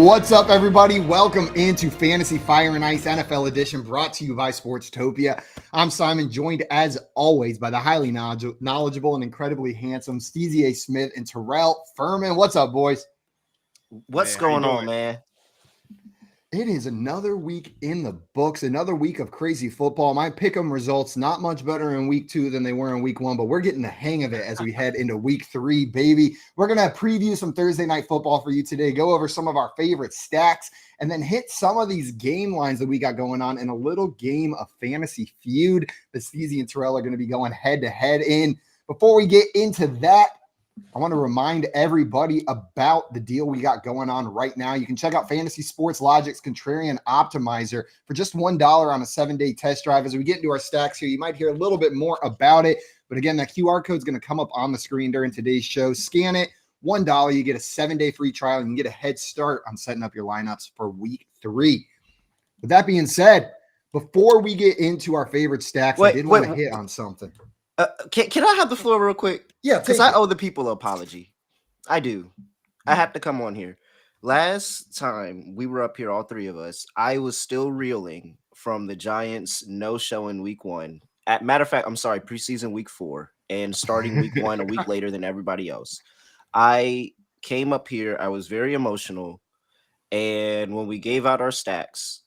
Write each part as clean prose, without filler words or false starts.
What's up, everybody? Welcome into Fantasy Fire and Ice NFL Edition, brought to you by Sportstopia. I'm Simon, joined as always by the highly knowledgeable and incredibly handsome Steezy A Smith and Terrell Furman. What's up, boys? What's going on, man? It is another week in the books, another week of crazy football. My pick'em results not much better in week 2 than they were in week 1, but we're getting the hang of it as we head into week 3, baby. We're going to preview some Thursday night football for you today, go over some of our favorite stacks, and then hit some of these game lines that we got going on in a little game of fantasy feud that Steezy and Terrell are going to be going head-to-head in. Before we get into that, I want to remind everybody about the deal we got going on right now. You can check out Fantasy Sports Logic's Contrarian Optimizer for just $1 on a 7-day test drive. As we get into our stacks here, you might hear a little bit more about it. But again, that QR code is going to come up on the screen during today's show. Scan it, $1. You get a 7-day free trial. You can get a head start on setting up your lineups for week 3. With that being said, before we get into our favorite stacks, I did want to hit on something. Can I have the floor real quick? Yeah, because I owe the people an apology. I do. I have to come on here. Last time we were up here, all three of us, I was still reeling from the Giants no-show in week 1. Matter of fact, I'm sorry, preseason week 4 and starting week 1 a week later than everybody else. I came up here. I was very emotional. And when we gave out our stacks,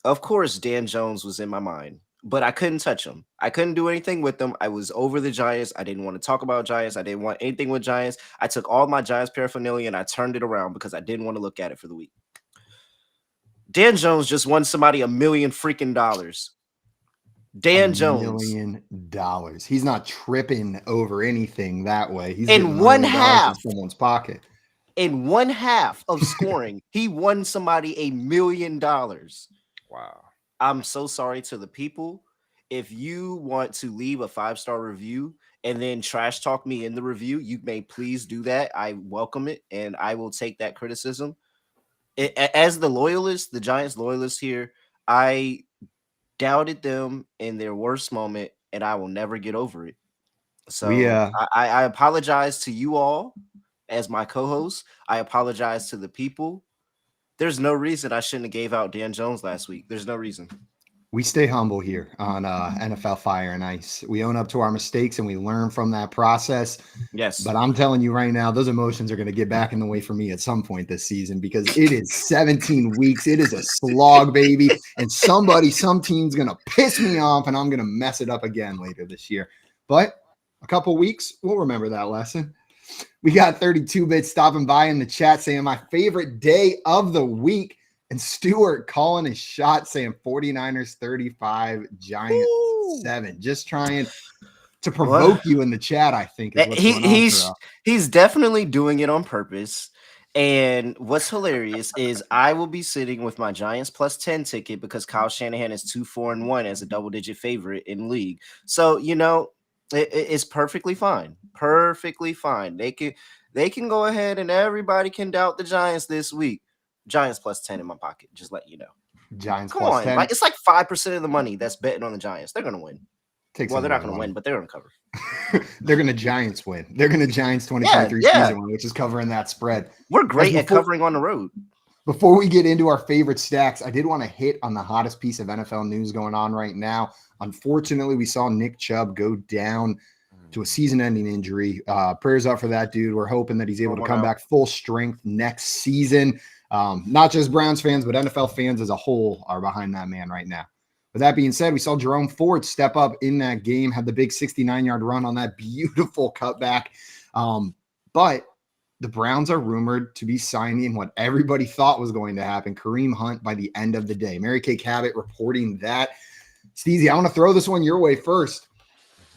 of course, Dan Jones was in my mind. But I couldn't touch them. I couldn't do anything with them. I was over the Giants. I didn't want to talk about Giants. I didn't want anything with Giants. I took all my Giants paraphernalia and I turned it around because I didn't want to look at it for the week. Dan Jones just won somebody $1 million freaking dollars. Dan Jones. $1 million. He's not tripping over anything that way. He's in one half in someone's pocket. In one half of scoring, he won somebody $1 million. Wow. I'm so sorry to the people. If you want to leave a 5-star review and then trash talk me in the review, you may please do that. I welcome it, and I will take that criticism. As the loyalist, the Giants loyalist here, I doubted them in their worst moment, and I will never get over it. So I apologize to you all as my co-host. I apologize to the people. There's no reason I shouldn't have gave out Dan Jones last week. There's no reason. We stay humble here on NFL Fire and Ice. We own up to our mistakes and we learn from that process. Yes. But I'm telling you right now, those emotions are going to get back in the way for me at some point this season because it is 17 weeks. It is a slog, baby. And some team's going to piss me off and I'm going to mess it up again later this year. But a couple weeks, we'll remember that lesson. We got 32-bit stopping by in the chat saying my favorite day of the week. And Stuart calling his shot saying 49ers 35, Giants 7. Just trying to provoke you in the chat, I think. Is what's going on, he's definitely doing it on purpose. And what's hilarious is I will be sitting with my Giants plus 10 ticket because Kyle Shanahan is 2-4-1 as a double-digit favorite in league. So, it's perfectly fine. Perfectly fine. They can go ahead and everybody can doubt the Giants this week. Giants plus 10 in my pocket. Just let you know. Giants Come plus on, 10. It's like 5% of the money that's betting on the Giants. They're going to win. They're not going to win, but they're going to cover. They're going to Giants win. They're going to Giants 2023 season win, which is covering that spread. We're great at covering on the road. Before we get into our favorite stacks, I did want to hit on the hottest piece of NFL news going on right now. Unfortunately, we saw Nick Chubb go down to a season-ending injury. Prayers up for that dude. We're hoping that he's able to come back full strength next season. Not just Browns fans, but NFL fans as a whole are behind that man right now. With that being said, we saw Jerome Ford step up in that game, had the big 69-yard run on that beautiful cutback. But the Browns are rumored to be signing what everybody thought was going to happen, Kareem Hunt, by the end of the day. Mary Kay Cabot reporting that. Steezy, I want to throw this one your way first.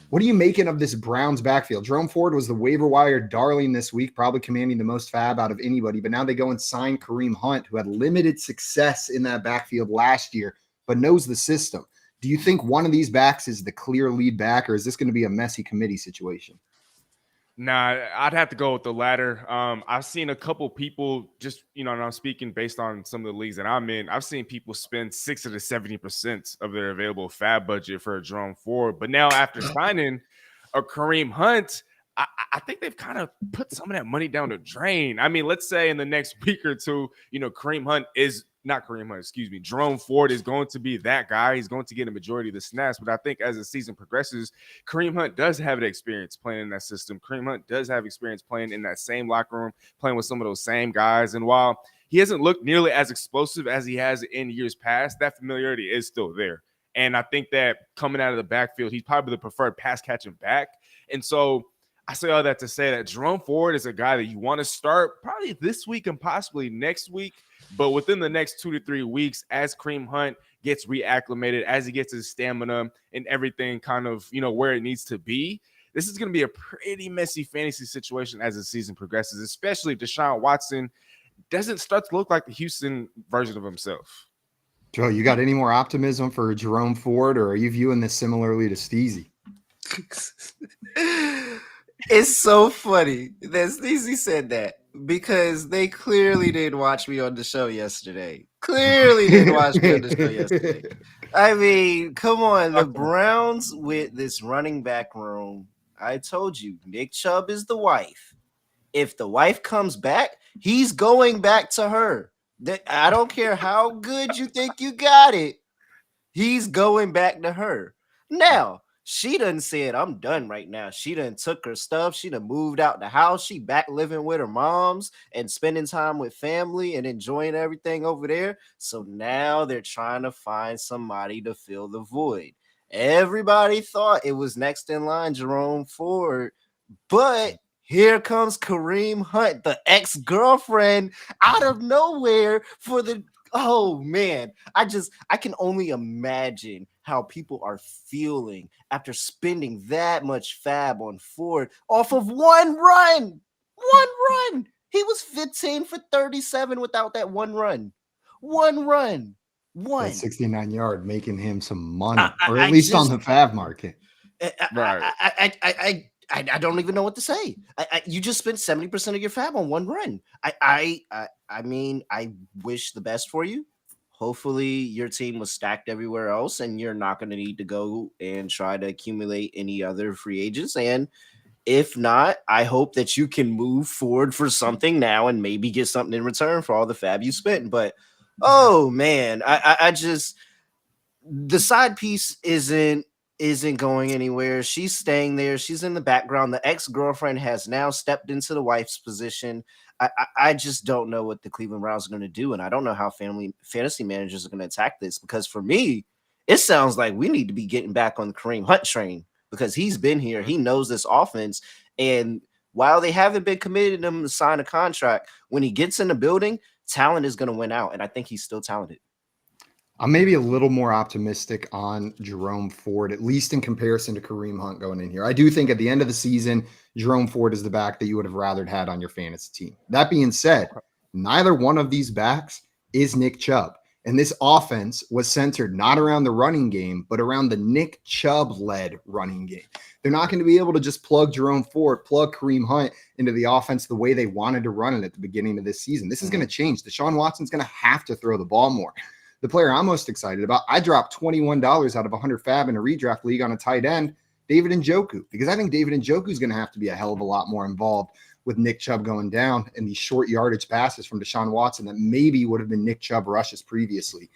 What are you making of this Browns backfield? Jerome Ford was the waiver wire darling this week, probably commanding the most fab out of anybody. But now they go and sign Kareem Hunt, who had limited success in that backfield last year, but knows the system. Do you think one of these backs is the clear lead back, or is this going to be a messy committee situation? Nah, I'd have to go with the latter. I've seen a couple people just, and I'm speaking based on some of the leagues that I'm in. I've seen people spend 60 to 70% of their available fab budget for a Jerome Ford. But now after signing a Kareem Hunt, I think they've kind of put some of that money down the drain. I mean, let's say in the next week or two, Jerome Ford is going to be that guy. He's going to get a majority of the snaps. But I think as the season progresses, Kareem Hunt does have the experience playing in that system. Kareem Hunt does have experience playing in that same locker room, playing with some of those same guys. And while he hasn't looked nearly as explosive as he has in years past, that familiarity is still there. And I think that coming out of the backfield, he's probably the preferred pass catching back. And so I say all that to say that Jerome Ford is a guy that you want to start probably this week and possibly next week. But within the next 2 to 3 weeks, as Kareem Hunt gets reacclimated, as he gets his stamina and everything kind of, where it needs to be, this is going to be a pretty messy fantasy situation as the season progresses, especially if Deshaun Watson doesn't start to look like the Houston version of himself. Joe, you got any more optimism for Jerome Ford, or are you viewing this similarly to Steezy? It's so funny that Steezy said that because they clearly didn't watch me on the show yesterday. I mean, come on. The Browns with this running back room. I told you, Nick Chubb is the wife. If the wife comes back, he's going back to her. I don't care how good you think you got it. He's going back to her. Now, she done said, I'm done right now. She done took her stuff. She done moved out the house. She back living with her moms and spending time with family and enjoying everything over there. So now they're trying to find somebody to fill the void. Everybody thought it was next in line, Jerome Ford, but here comes Kareem Hunt, the ex-girlfriend, out of nowhere for the oh man. I can only imagine how people are feeling after spending that much fab on Ford off of one run. He was 15 for 37 without that one run. That 69-yard making him some money, or at least on the fab market. Right. I don't even know what to say. You just spent 70% of your fab on one run. I mean, I wish the best for you. Hopefully your team was stacked everywhere else and you're not going to need to go and try to accumulate any other free agents. And if not, I hope that you can move forward for something now and maybe get something in return for all the fab you spent. But, oh man, I just, the side piece isn't going anywhere. She's staying there. She's in the background. The ex-girlfriend has now stepped into the wife's position. I just don't know what the Cleveland Browns are going to do, and I don't know how fantasy managers are going to attack this, because for me, it sounds like we need to be getting back on the Kareem Hunt train because he's been here. He knows this offense, and while they haven't been committed to him to sign a contract, when he gets in the building, talent is going to win out, and I think he's still talented. I'm maybe a little more optimistic on Jerome Ford, at least in comparison to Kareem Hunt going in here. I do think at the end of the season, Jerome Ford is the back that you would have rather had on your fantasy team. That being said, neither one of these backs is Nick Chubb. And this offense was centered not around the running game, but around the Nick Chubb-led running game. They're not going to be able to just plug Jerome Ford, plug Kareem Hunt into the offense the way they wanted to run it at the beginning of this season. This is going to change. Deshaun Watson's going to have to throw the ball more. The player I'm most excited about, I dropped $21 out of 100 fab in a redraft league on a tight end, David Njoku, because I think David Njoku is going to have to be a hell of a lot more involved with Nick Chubb going down and these short yardage passes from Deshaun Watson that maybe would have been Nick Chubb rushes previously.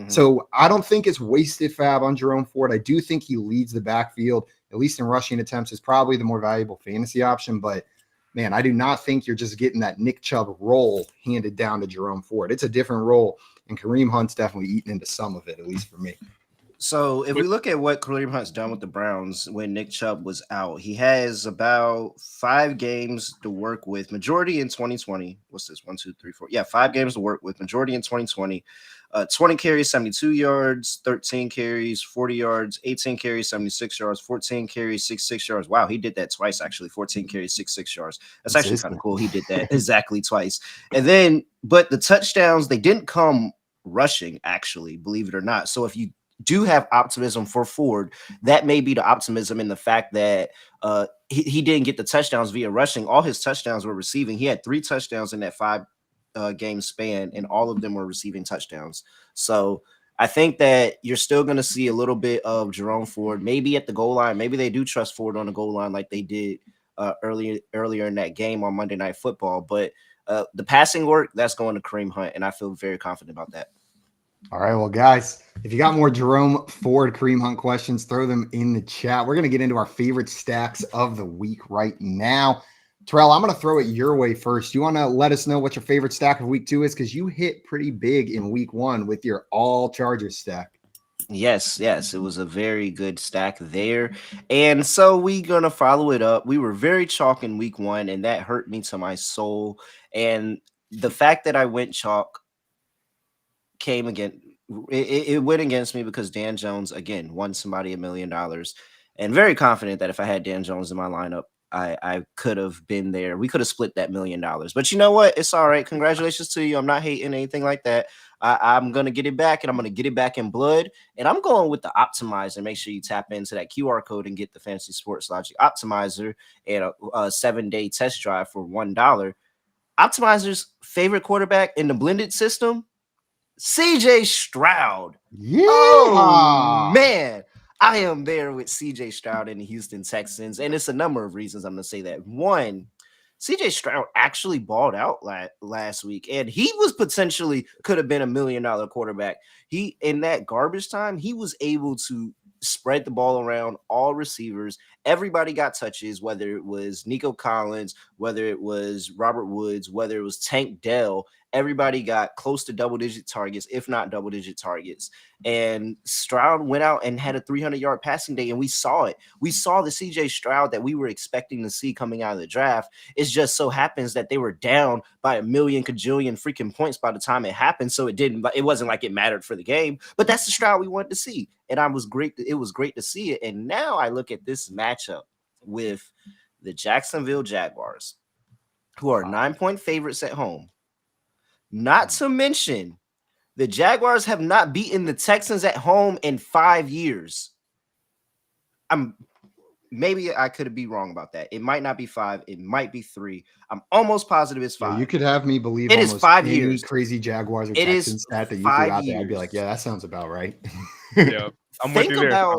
So I don't think it's wasted fab on Jerome Ford. I do think he leads the backfield, at least in rushing attempts, is probably the more valuable fantasy option. But man, I do not think you're just getting that Nick Chubb role handed down to Jerome Ford. It's a different role. And Kareem Hunt's definitely eaten into some of it, at least for me. So if we look at what Kareem Hunt's done with the Browns when Nick Chubb was out, he has about 5 games to work with, majority in 2020. What's this? 1, 2, 3, 4. Yeah, 5 games to work with, majority in 2020. 20 carries, 72 yards, 13 carries, 40 yards, 18 carries, 76 yards, 14 carries, 66 yards. Wow, he did that twice, actually. 14 carries, 66 yards. That's actually kind of cool. He did that exactly twice. And then, but the touchdowns, they didn't come rushing, actually, believe it or not. So if you do have optimism for Ford, that may be the optimism in the fact that he didn't get the touchdowns via rushing. All his touchdowns were receiving. He had 3 touchdowns in that 5 game span, and all of them were receiving touchdowns. So I think that you're still going to see a little bit of Jerome Ford, maybe at the goal line. Maybe they do trust Ford on the goal line like they did earlier in that game on Monday Night Football. But the passing work, that's going to Kareem Hunt, and I feel very confident about that. All right, well, guys, if you got more Jerome Ford Kareem Hunt questions, throw them in the chat. We're going to get into our favorite stacks of the week right now. Terrell, I'm going to throw it your way first. You want to let us know what your favorite stack of week 2 is? Because you hit pretty big in week 1 with your all Chargers stack. Yes, it was a very good stack there. And so we're going to follow it up. We were very chalk in week 1, and that hurt me to my soul. And the fact that I went chalk came again. It went against me because Dan Jones, again, won somebody $1 million. And very confident that if I had Dan Jones in my lineup, I could have been there. We could have split that $1 million. But you know what? It's all right. Congratulations to you. I'm not hating anything like that. I'm going to get it back, and I'm going to get it back in blood. And I'm going with the optimizer. Make sure you tap into that QR code and get the Fantasy Sports Logic optimizer and a 7-day test drive for $1. Optimizer's favorite quarterback in the blended system, CJ Stroud. Yeah. Oh, man. I am there with CJ Stroud and the Houston Texans, and it's a number of reasons I'm going to say that. One, CJ Stroud actually balled out last week, and he was potentially could have been $1 million quarterback. He, in that garbage time, he was able to spread the ball around all receivers. Everybody got touches, whether it was Nico Collins, whether it was Robert Woods, whether it was Tank Dell. Everybody got close to double-digit targets, if not double-digit targets. And Stroud went out and had a 300-yard passing day, and we saw it. We saw the C.J. Stroud that we were expecting to see coming out of the draft. It just so happens that they were down by 1 million kajillion freaking points by the time it happened, so it wasn't like it mattered for the game. But that's the Stroud we wanted to see, and it was great to see it. And now I look at this matchup with the Jacksonville Jaguars, who are 9-point favorites at home. Not to mention, the Jaguars have not beaten the Texans at home in 5 years. Maybe I could be wrong about that. It might not be 5. It might be 3. I'm almost positive it's 5. Yeah, you could have me believe it is 5 years. Crazy Jaguars or Texans stat that you threw out there. I'd be like, yeah, that sounds about right. Yeah, I'm with you there.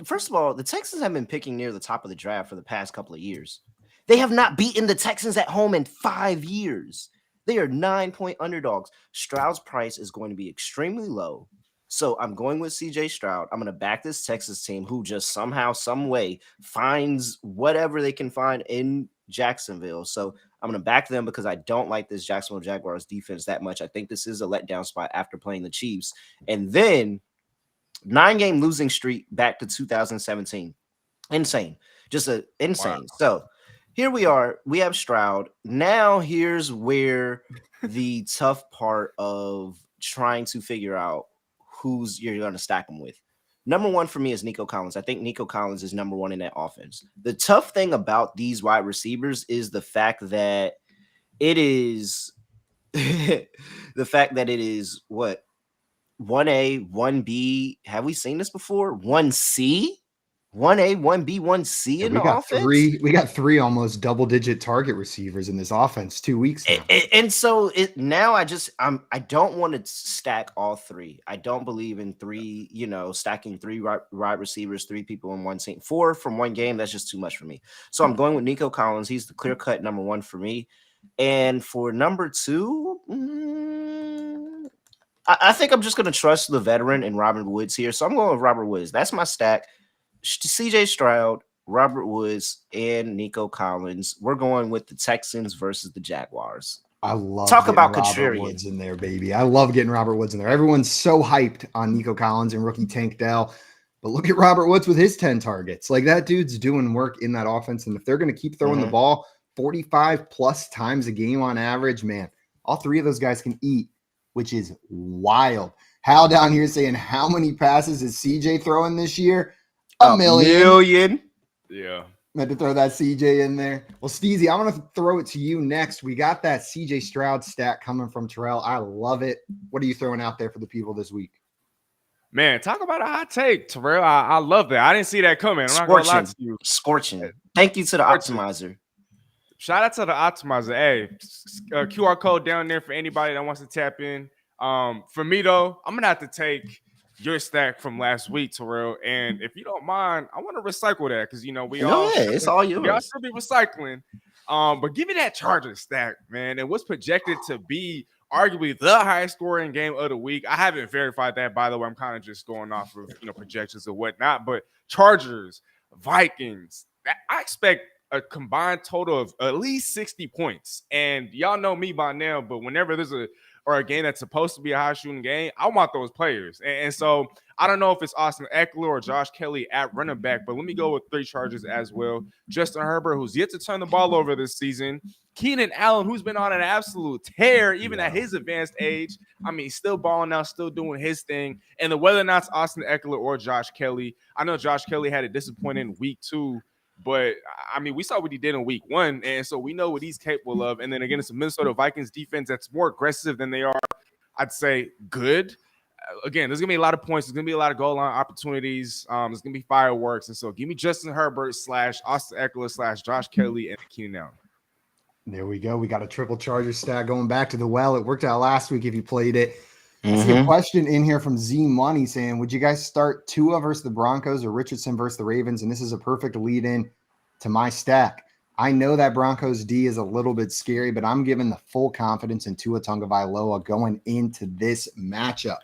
First of all, the Texans have been picking near the top of the draft for the past couple of years. They have not beaten the Texans at home in 5 years. They are 9-point underdogs. Stroud's price is going to be extremely low. So I'm going with CJ Stroud. I'm going to back this Texas team who just somehow, some way finds whatever they can find in Jacksonville. So I'm going to back them because I don't like this Jacksonville Jaguars defense that much. I think this is a letdown spot after playing the Chiefs. And then 9-game losing streak back to 2017. Insane. Just insane. Wow. So here we are. We have Stroud. Now here's where the tough part of trying to figure out who's you're going to stack them with. Number one for me is Nico Collins. I think Nico Collins is number one in that offense. The tough thing about these wide receivers is the fact that it is what? 1A, 1B. Have we seen this before? 1C? 1A, 1B, 1C in the offense. We got 3 almost double-digit target receivers in this offense 2 weeks now. And so now I don't want to stack all 3. I don't believe in 3, stacking 3 wide receivers, 3 people in one team. 4 from one game, that's just too much for me. So I'm going with Nico Collins. He's the clear-cut number 1 for me. And for number 2, I think I'm just going to trust the veteran and Robert Woods here. So I'm going with Robert Woods. That's my stack. CJ Stroud, Robert Woods, and Nico Collins. We're going with the Texans versus the Jaguars. I love talk about Robert Kyrien Woods in there, baby. I love getting Robert Woods in there. Everyone's so hyped on Nico Collins and rookie Tank Dell, but look at Robert Woods with his 10 targets. Like, that dude's doing work in that offense, and if they're going to keep throwing the ball 45 plus times a game on average, man, all 3 of those guys can eat, which is wild. Hal down here saying, how many passes is CJ throwing this year? A million. Yeah. Meant to throw that CJ in there. Well, Steezy, I'm going to throw it to you next. We got that CJ Stroud stat coming from Terrell. I love it. What are you throwing out there for the people this week? Man, talk about a hot take, Terrell. I love that. I didn't see that coming. I'm not going to lie to you. Scorching. Thank you to the optimizer. Shout out to the optimizer. Hey, QR code down there for anybody that wants to tap in. For me, though, I'm going to have to take your stack from last week, Terrell. And if you don't mind, I want to recycle that because we No, all yeah, it's all we all yours. should be recycling. But give me that Chargers stack, man. And what's projected to be arguably the highest scoring game of the week. I haven't verified that, by the way. I'm kind of just going off of projections and whatnot. But Chargers, Vikings, I expect a combined total of at least 60 points. And y'all know me by now, but whenever there's a game that's supposed to be a high shooting game, I want those players. And so I don't know if it's Austin Eckler or Josh Kelly at running back, but let me go with 3 Chargers as well. Justin Herbert, who's yet to turn the ball over this season. Keenan Allen, who's been on an absolute tear, even at his advanced age. I mean, still balling out, still doing his thing. And whether or not it's Austin Eckler or Josh Kelly, I know Josh Kelly had a disappointing week 2. But, I mean, we saw what he did in week 1, and so we know what he's capable of. And then, again, it's a Minnesota Vikings defense that's more aggressive than they are, I'd say, good. Again, there's going to be a lot of points. There's going to be a lot of goal line opportunities. There's going to be fireworks. And so give me Justin Herbert / Austin Eckler / Josh Kelly and Keenan Allen. There we go. We got a triple Charger stack going back to the well. It worked out last week if you played it. I see a question in here from Z Money saying, would you guys start Tua versus the Broncos or Richardson versus the Ravens? And this is a perfect lead in to my stack. I know that Broncos D is a little bit scary, but I'm giving the full confidence in Tua Tagovailoa going into this matchup.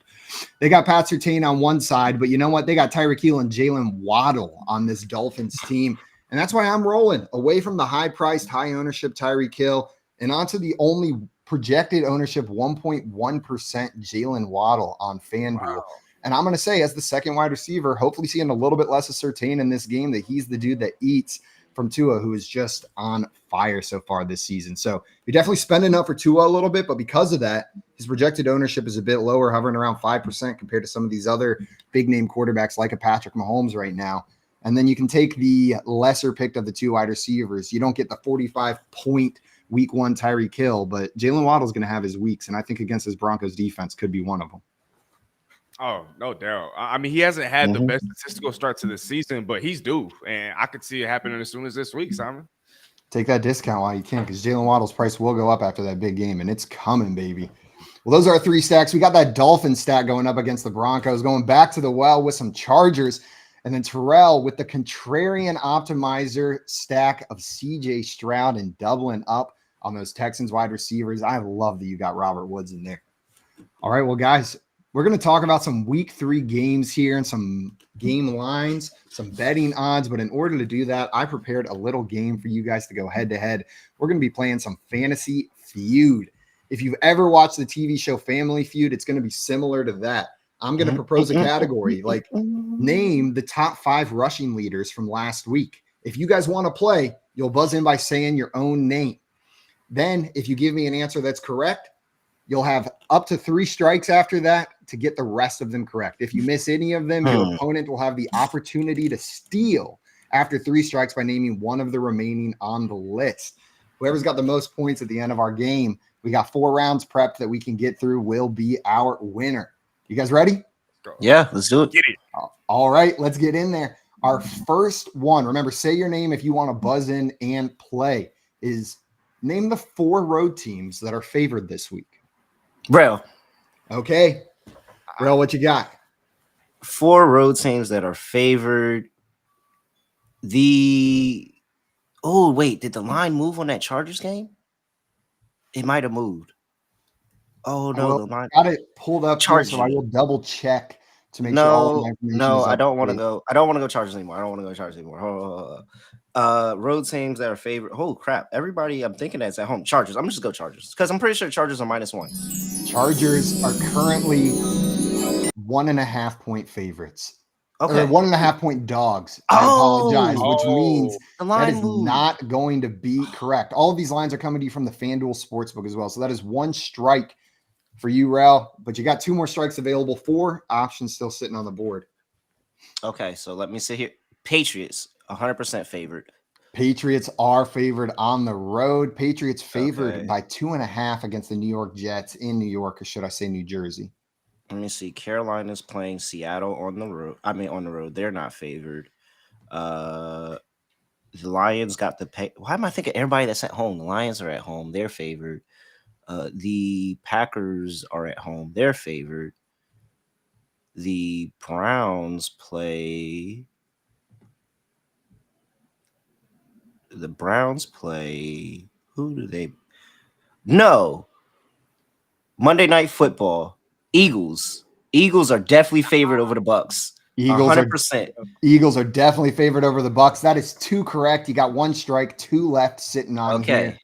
They got Pat Surtain on one side, but you know what? They got Tyreek Hill and Jalen Waddle on this Dolphins team. And that's why I'm rolling away from the high-priced, high-ownership Tyreek Hill and onto the only projected ownership 1.1% Jalen Waddle on FanDuel. Wow. And I'm going to say, as the second wide receiver, hopefully seeing a little bit less of Surtain in this game, that he's the dude that eats from Tua, who is just on fire so far this season. So you're definitely spending up for Tua a little bit, but because of that, his projected ownership is a bit lower, hovering around 5% compared to some of these other big-name quarterbacks like a Patrick Mahomes right now. And then you can take the lesser picked of the 2 wide receivers. You don't get the 45-point week 1 Tyreek Hill, but Jalen Waddle is going to have his weeks, and I think against his Broncos defense could be one of them. Oh, no doubt. I mean, he hasn't had the best statistical start to the season, but he's due, and I could see it happening as soon as this week, Simon. Take that discount while you can, because Jalen Waddle's price will go up after that big game, and it's coming, baby. Well, those are our 3 stacks. We got that Dolphins stack going up against the Broncos, going back to the well with some Chargers. And then Terrell with the contrarian optimizer stack of CJ Stroud and doubling up on those Texans wide receivers. I love that you got Robert Woods in there. All right, well, guys, we're going to talk about some week 3 games here and some game lines, some betting odds. But in order to do that, I prepared a little game for you guys to go head to head. We're going to be playing some Fantasy Feud. If you've ever watched the TV show Family Feud, it's going to be similar to that. I'm going to propose a category, like name the top 5 rushing leaders from last week. If you guys want to play, you'll buzz in by saying your own name. Then if you give me an answer that's correct, you'll have up to 3 strikes after that to get the rest of them correct. If you miss any of them, your opponent will have the opportunity to steal after 3 strikes by naming one of the remaining on the list. Whoever's got the most points at the end of our game, we got 4 rounds prepped that we can get through, will be our winner. You guys ready? Yeah, let's do it. Get it. All right, let's get in there. Our first one, remember, say your name if you want to buzz in and play, is name the 4 road teams that are favored this week. Braille. Okay. Braille, what you got? 4 road teams that are favored. Oh, wait, did the line move on that Chargers game? It might have moved. Oh, no, the line. Got it pulled up here, so I will double check to make sure all of my information is I don't want to go. I don't want to go Chargers anymore. Road teams that are favored. Oh, crap. Everybody I'm thinking that's at home. Chargers. I'm just going to go Chargers because I'm pretty sure Chargers are -1. Chargers are currently 1.5 point favorites. Okay. Or 1.5 point dogs. I apologize, which means that is not going to be correct. All of these lines are coming to you from the FanDuel Sportsbook as well. So that is 1 strike for you, Rel. But you got 2 more strikes available. 4 options still sitting on the board. Okay, so let me see here. Patriots, 100% favored. Patriots are favored on the road. Patriots favored by 2.5 against the New York Jets in New York, or should I say New Jersey? Let me see. Carolina's playing Seattle on the road. On the road. They're not favored. The Lions got the pay. Why am I thinking everybody that's at home? The Lions are at home. They're favored. The Packers are at home. They're favored. The Browns play. The Browns play. Who do they? No. Monday Night Football. Eagles. Eagles are definitely favored over the Bucks. Eagles are 100%. Eagles are definitely favored over the Bucks. That is 2 correct. You got 1 strike, 2 left sitting on Okay. here.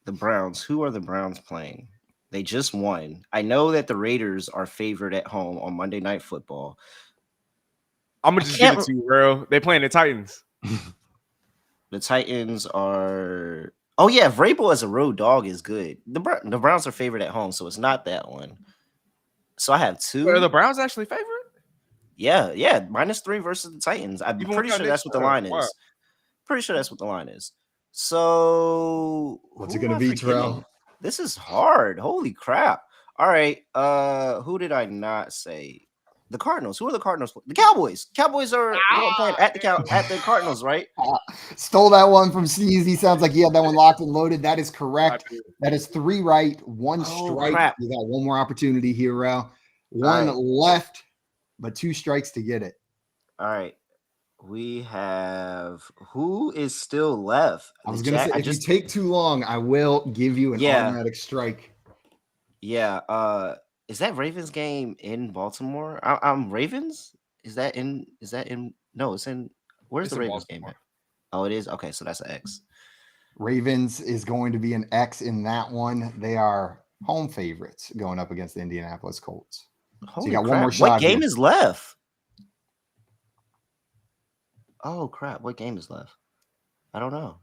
The Browns. Who are the Browns playing? They just won. I know that the Raiders are favored at home on Monday Night Football. I'm gonna just give it to you, bro. They playing the Titans. The Titans are. Oh yeah, Vrabel as a road dog is good. The Browns are favored at home, so it's not that one. So I have 2. Are the Browns actually favored? Yeah, -3 versus the Titans. I'm Even pretty without sure Nick that's what the Chubb. line Wow. is. Pretty sure that's what the line is. So What's who it gonna am I be, Terrell? forgetting? This is hard. Holy crap. All right. Who did I not say? The Cardinals. Who are the Cardinals? The Cowboys. Cowboys are playing at the Cardinals, right? Stole that one from Steezy. Sounds like he had that one locked and loaded. That is correct. I do. That is 3 right, 1 Oh, strike. crap. You got 1 more opportunity here, Rel. 1 right. left, but 2 strikes to get it. All right. We have who is still left? I was gonna say, if you take too long, I will give you an automatic strike. Yeah. Is that Ravens game in Baltimore? I'm Ravens. Is that in? No, it's in. Where's It's the in Ravens game Baltimore. at? Oh, it is. Okay, so that's an X. Ravens is going to be an X in that one. They are home favorites going up against the Indianapolis Colts. Holy so you got crap. 1 more shot. What game here. is left? Oh crap! What game is left? I don't know.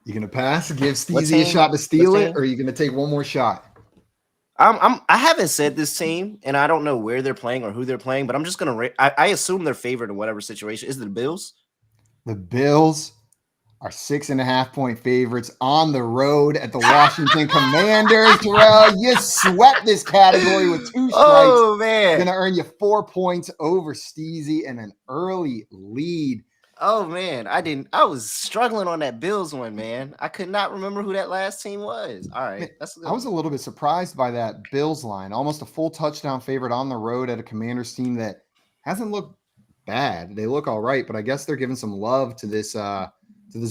You gonna pass? Give Steezy a shot to steal it, or are you gonna take 1 more shot? I haven't said this team, and I don't know where they're playing or who they're playing, but I'm just gonna. I assume they're favored in whatever situation. Is it the Bills? The Bills are 6.5-point favorites on the road at the Washington Commanders. Terrell, you swept this category with 2 strikes. Oh man, gonna earn you 4 points over Steezy and an early lead. Oh man, I was struggling on that Bills one, man. I could not remember who that last team was. All right, that's good. I was a little bit surprised by that Bills line. Almost a full touchdown favorite on the road at a Commanders team that hasn't looked bad. They look all right, but I guess they're giving some love to this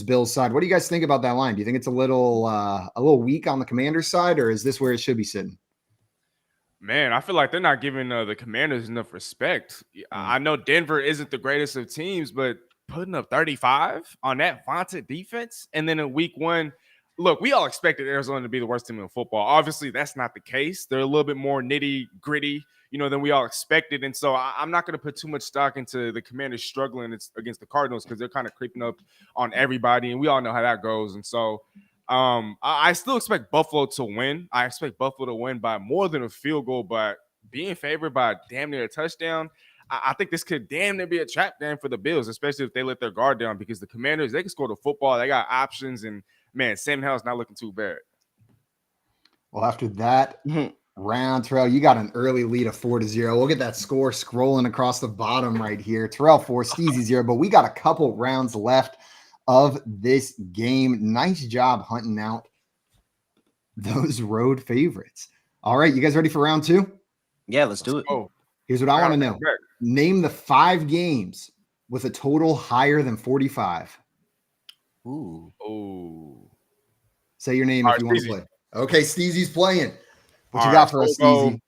Bills side. What do you guys think about that line? Do you think it's a little weak on the Commanders side, or is this where it should be sitting? Man, I feel like they're not giving the Commanders enough respect. I know Denver isn't the greatest of teams, but putting up 35 on that vaunted defense, and then in week 1, look, we all expected Arizona to be the worst team in football. Obviously, that's not the case. They're a little bit more nitty gritty, than we all expected. And so I'm not going to put too much stock into the Commanders struggling against the Cardinals because they're kind of creeping up on everybody, and we all know how that goes. And so I still expect Buffalo to win. I expect Buffalo to win by more than a field goal, but being favored by damn near a touchdown, I think this could damn near be a trap game for the Bills, especially if they let their guard down, because the Commanders, they can score the football. They got options, and man, Sam Howell's not looking too bad. Well, after that round, Terrell, you got an early lead of 4-0. We'll get that score scrolling across the bottom right here. Terrell 4, Steezy 0, but we got a couple rounds left of this game. Nice job hunting out those road favorites. All right, you guys ready for round 2? Yeah, let's do it. Oh, here's what I want to know. Name the 5 games with a total higher than 45. Ooh. Say your name if you want to play. Okay, Steezy's playing. What you got for us, Steezy?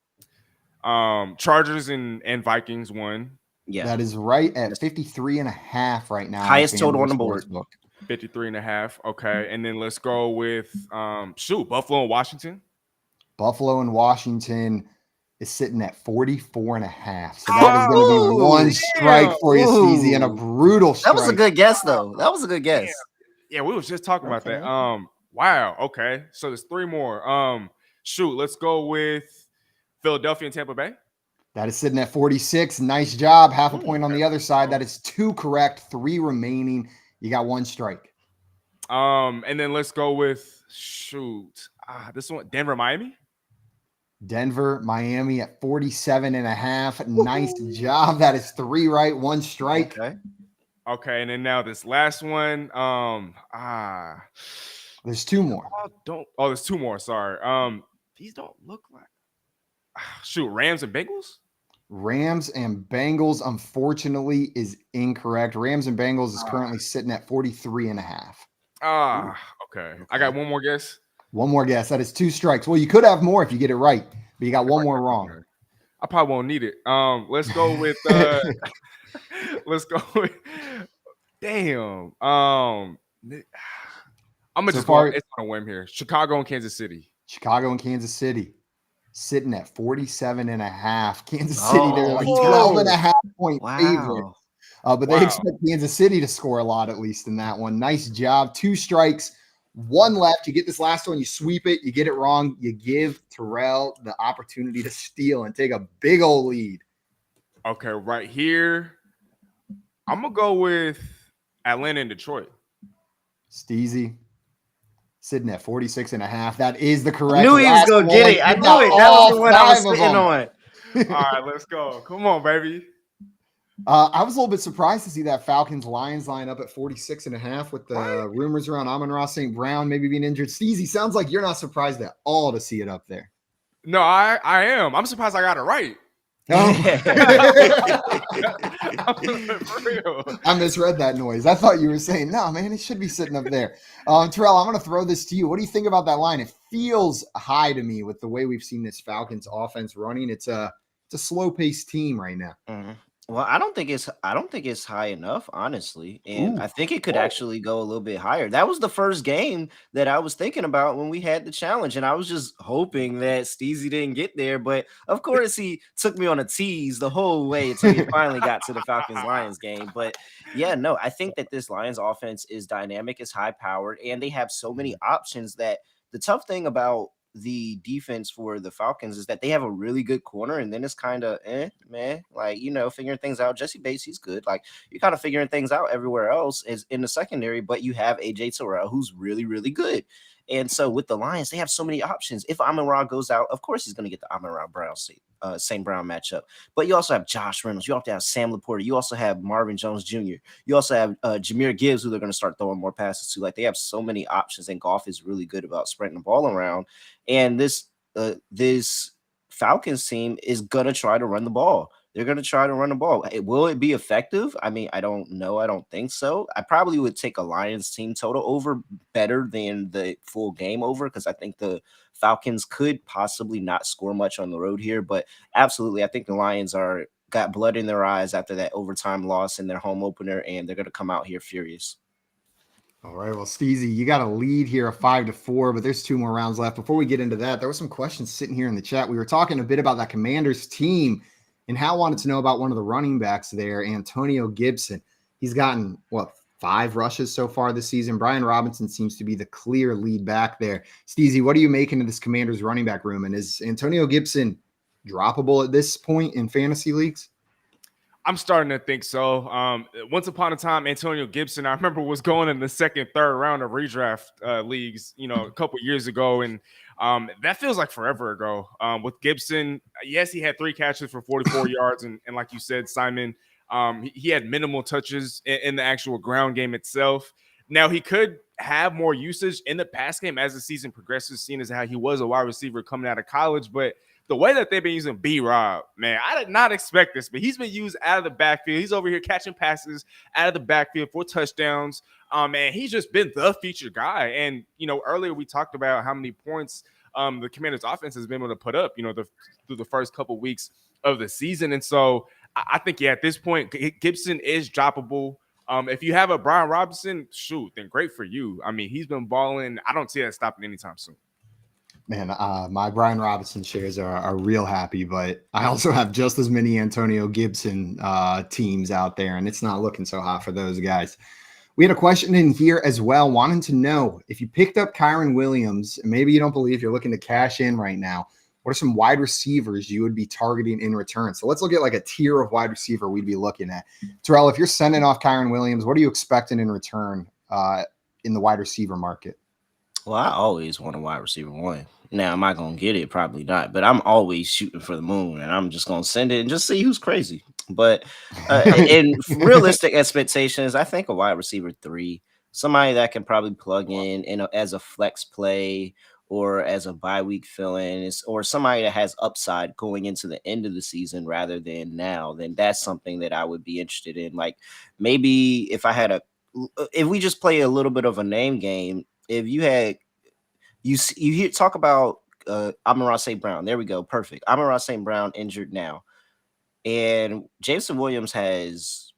Chargers and Vikings won. Yeah. That is right at 53.5 right now. Highest total on the board. 53.5. Okay. And then let's go with Buffalo and Washington. Buffalo and Washington is sitting at 44.5. So that is going to be 1 strike for you, Steezy, and a brutal strike. That was a good guess, though. That was a good guess. Yeah, we was just talking about that. Wow. Okay. So there's 3 more. Let's go with Philadelphia and Tampa Bay. That is sitting at 46. Nice job. Half a point on the other side. That is 2 correct, 3 remaining. You got 1 strike. And then let's go with this one, Denver, Miami. Denver, Miami at 47.5. Nice job. That is 3 right, 1 strike. Okay, and then now this last one. There's 2 more. There's 2 more. Sorry. These don't look like Rams and Bengals. Rams and Bengals, unfortunately, is incorrect. Rams and Bengals is currently sitting at 43.5. Okay. I got one more guess. One more guess. That is 2 strikes. Well, you could have more if you get it right, but you got one more wrong. I probably won't need it. Let's go with let's go with damn. I'm gonna just go. It's on a whim here. Chicago and Kansas City. Chicago and Kansas City sitting at 47.5. Kansas City, they're like 12.5 point favorites. But they expect Kansas City to score a lot, at least in that one. Nice job. 2 strikes, 1 left. You get this last one, you sweep it, you get it wrong, you give Terrell the opportunity to steal and take a big old lead. Okay, right here, I'm gonna go with Atlanta and Detroit. Steezy sitting at 46.5. That is the correct. I knew he was gonna get it. I knew it. That was the one I was sitting on. All right, let's go. Come on, baby. I was a little bit surprised to see that Falcons Lions line up at 46.5 with the rumors around Amon-Ra St. Brown maybe being injured. Steezy, sounds like you're not surprised at all to see it up there. No, I am. I'm surprised I got it right. For real. I misread that noise. I thought you were saying, no, man, it should be sitting up there. Terrell, I'm going to throw this to you. What do you think about that line? It feels high to me with the way we've seen this Falcons offense running. It's a slow-paced team right now. Mm-hmm. Well, I don't think it's high enough, honestly. And I think it could actually go a little bit higher. That was the first game that I was thinking about when we had the challenge. And I was just hoping that Steezy didn't get there. But of course, he took me on a tease the whole way until he finally got to the Falcons-Lions game. But yeah, no, I think that this Lions offense is dynamic, is high-powered, and they have so many options that the tough thing about the defense for the Falcons is that they have a really good corner, and then it's kind of man, like, figuring things out. Jesse Bates, he's good. Like, you're kind of figuring things out everywhere else is in the secondary, but you have AJ Terrell, who's really, really good. And so with the Lions, they have so many options. If Amon-Ra goes out, of course he's going to get the Amon-Ra St. Brown matchup. But you also have Josh Reynolds. You also have Sam Laporta. You also have Marvin Jones Jr. You also have Jahmyr Gibbs, who they're going to start throwing more passes to. Like, they have so many options, and Goff is really good about spreading the ball around. And this Falcons team is going to try to run the ball. They're going to try to run the ball. Will it be effective? I mean, I don't know. I don't think so. I probably would take a Lions team total over better than the full game over, because I think the Falcons could possibly not score much on the road here. But absolutely, I think the Lions got blood in their eyes after that overtime loss in their home opener, and they're going to come out here furious. All right, well, Steezy, you got a lead here of 5-4, but there's 2 more rounds left. Before we get into that, there were some questions sitting here in the chat. We were talking a bit about that Commanders team, and Hal wanted to know about one of the running backs there, Antonio Gibson. He's gotten, 5 rushes so far this season. Brian Robinson seems to be the clear lead back there. Steezy, what are you making of this Commanders running back room? And is Antonio Gibson droppable at this point in fantasy leagues? I'm starting to think so. Once upon a time, Antonio Gibson, I remember, was going in the 2nd, 3rd round of redraft leagues, a couple years ago. And that feels like forever ago. With Gibson, yes, he had 3 catches for 44 yards. And like you said, Simon, he had minimal touches in the actual ground game itself. Now, he could have more usage in the pass game as the season progresses, seeing as how he was a wide receiver coming out of college. But the way that they've been using B-Rob, man, I did not expect this, but he's been used out of the backfield. He's over here catching passes out of the backfield for touchdowns. And he's just been the featured guy. And, earlier we talked about how many points the Commanders offense has been able to put up, through the first couple weeks of the season. And so I think, at this point, Gibson is droppable. If you have a Brian Robinson, shoot, then great for you. I mean, he's been balling. I don't see that stopping anytime soon. Man, my Brian Robinson shares are real happy, but I also have just as many Antonio Gibson teams out there, and it's not looking so hot for those guys. We had a question in here as well, wanting to know if you picked up Kyrien Williams, and maybe you don't believe you're looking to cash in right now, what are some wide receivers you would be targeting in return? So let's look at like a tier of wide receiver we'd be looking at. Terrell, if you're sending off Kyrien Williams, what are you expecting in return in the wide receiver market? Well, I always want a wide receiver 1. Now, am I going to get it? Probably not. But I'm always shooting for the moon, and I'm just going to send it and just see who's crazy. But in realistic expectations, I think a wide receiver 3, somebody that can probably plug in as a flex play, or as a bye week fill-in, or somebody that has upside going into the end of the season rather than now, then that's something that I would be interested in. Like maybe if we just play a little bit of a name game, if you had you hear talk about Amon-Ra St. Brown, there we go, perfect. Amon-Ra St. Brown injured now, and Jameson Williams has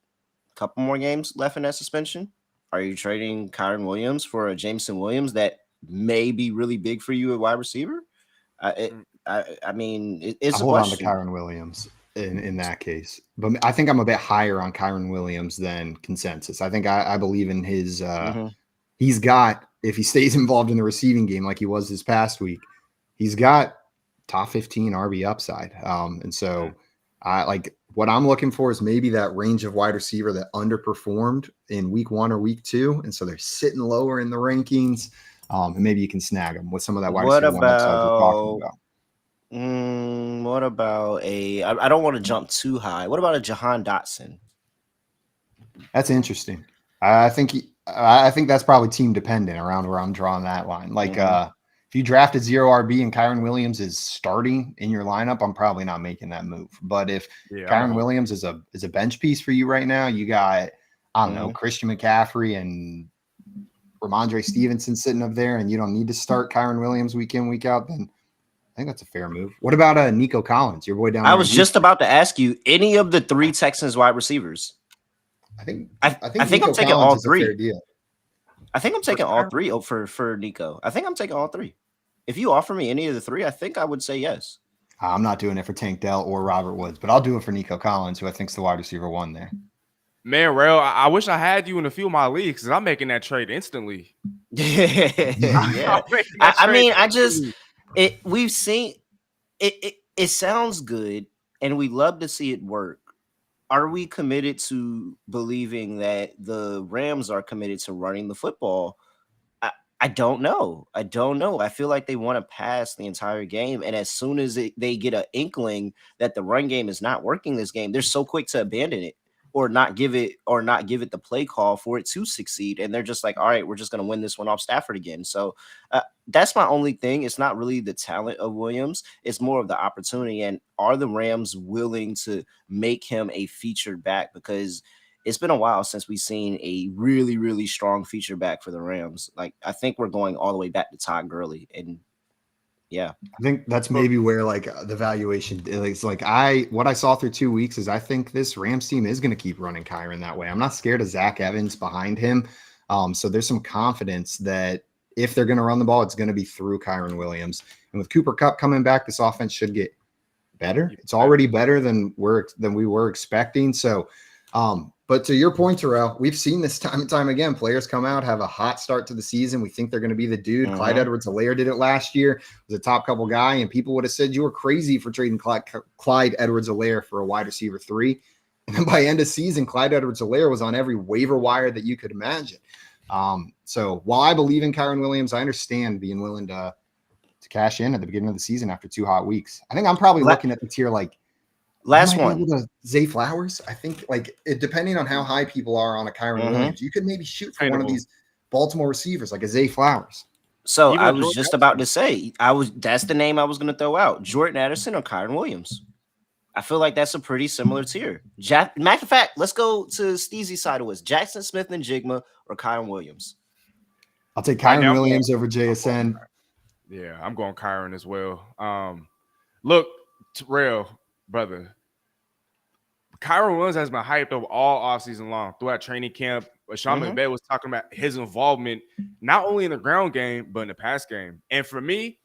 a couple more games left in that suspension. Are you trading Kyrien Williams for a Jameson Williams that may be really big for you at wide receiver? I mean, it's a hold on to question. Kyrien Williams in that case, but I think I'm a bit higher on Kyrien Williams than consensus. I think I believe in his. He's got, if he stays involved in the receiving game like he was this past week, he's got top 15 RB upside. And so I like what I'm looking for is maybe that range of wide receiver that underperformed in week 1 or week 2. And so they're sitting lower in the rankings. And maybe you can snag them with some of that wide receiver one upside you're talking about. What about I don't want to jump too high. What about a Jahan Dotson? That's interesting. I think that's probably team dependent around where I'm drawing that line. Like if you drafted 0 RB and Kyrien Williams is starting in your lineup, I'm probably not making that move. But if Kyrien Williams is a bench piece for you right now, you got, I don't know, Christian McCaffrey and Ramondre Stevenson sitting up there, and you don't need to start Kyrien Williams week in, week out, then I think that's a fair move. What about Nico Collins, your boy down there? I was just about to ask you, any of the 3 Texans wide receivers? I think I'm taking all 3. I think I'm taking all 3 for Nico. I think I'm taking all 3. If you offer me any of the 3, I think I would say yes. I'm not doing it for Tank Dell or Robert Woods, but I'll do it for Nico Collins, who I think is the wide receiver 1 there. Man, Rail, I wish I had you in a few of my leagues because I'm making that trade instantly. Yeah. We've seen it. It sounds good, and we love to see it work. Are we committed to believing that the Rams are committed to running the football? I don't know. I feel like they want to pass the entire game. And as soon as they get an inkling that the run game is not working this game, they're so quick to abandon it or not give it the play call for it to succeed. And they're just like, all right, we're just going to win this one off Stafford again. So that's my only thing. It's not really the talent of Williams. It's more of the opportunity. And are the Rams willing to make him a featured back? Because it's been a while since we've seen a really, really strong feature back for the Rams. Like, I think we're going all the way back to Todd Gurley. And yeah, I think that's maybe where like the valuation is. Like what I saw through 2 weeks is I think this Rams team is going to keep running Kyrien that way. I'm not scared of Zach Evans behind him. So there's some confidence that if they're going to run the ball, it's going to be through Kyrien Williams. And with Cooper Kupp coming back, this offense should get better. It's already better than we were expecting. So, but to your point, Terrell, we've seen this time and time again. Players come out, have a hot start to the season. We think they're going to be the dude. Clyde Edwards-Helaire did it last year. Was a top couple guy, and people would have said you were crazy for trading Clyde Edwards-Helaire for a wide receiver 3. And then by end of season, Clyde Edwards-Helaire was on every waiver wire that you could imagine. So while I believe in Kyrien Williams, I understand being willing to cash in at the beginning of the season after 2 hot weeks. I think I'm probably looking at the tier like last one. Zay Flowers. I think depending on how high people are on a Kyrien Williams, you could maybe shoot for one of these Baltimore receivers like a Zay Flowers. So I was just about to say, that's the name I was going to throw out. Jordan Addison or Kyrien Williams. I feel like that's a pretty similar tier. Matter of fact, let's go to Steezy's side of us. Jackson Smith and Jigma or Kyrien Williams. I'll take Kyrien Williams over JSN. Yeah, I'm going Kyrien as well. Look, Terrell, brother, Kyrien Williams has been hyped up all offseason long throughout training camp. Sean McVay was talking about his involvement not only in the ground game, but in the pass game. And for me,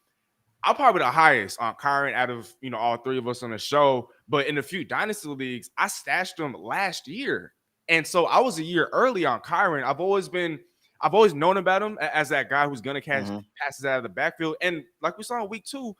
I'm probably the highest on Kyrien out of all 3 of us on the show. But in a few dynasty leagues, I stashed him last year. And so I was a year early on Kyrien. I've always known about him as that guy who's going to catch passes out of the backfield. And like we saw in week 2,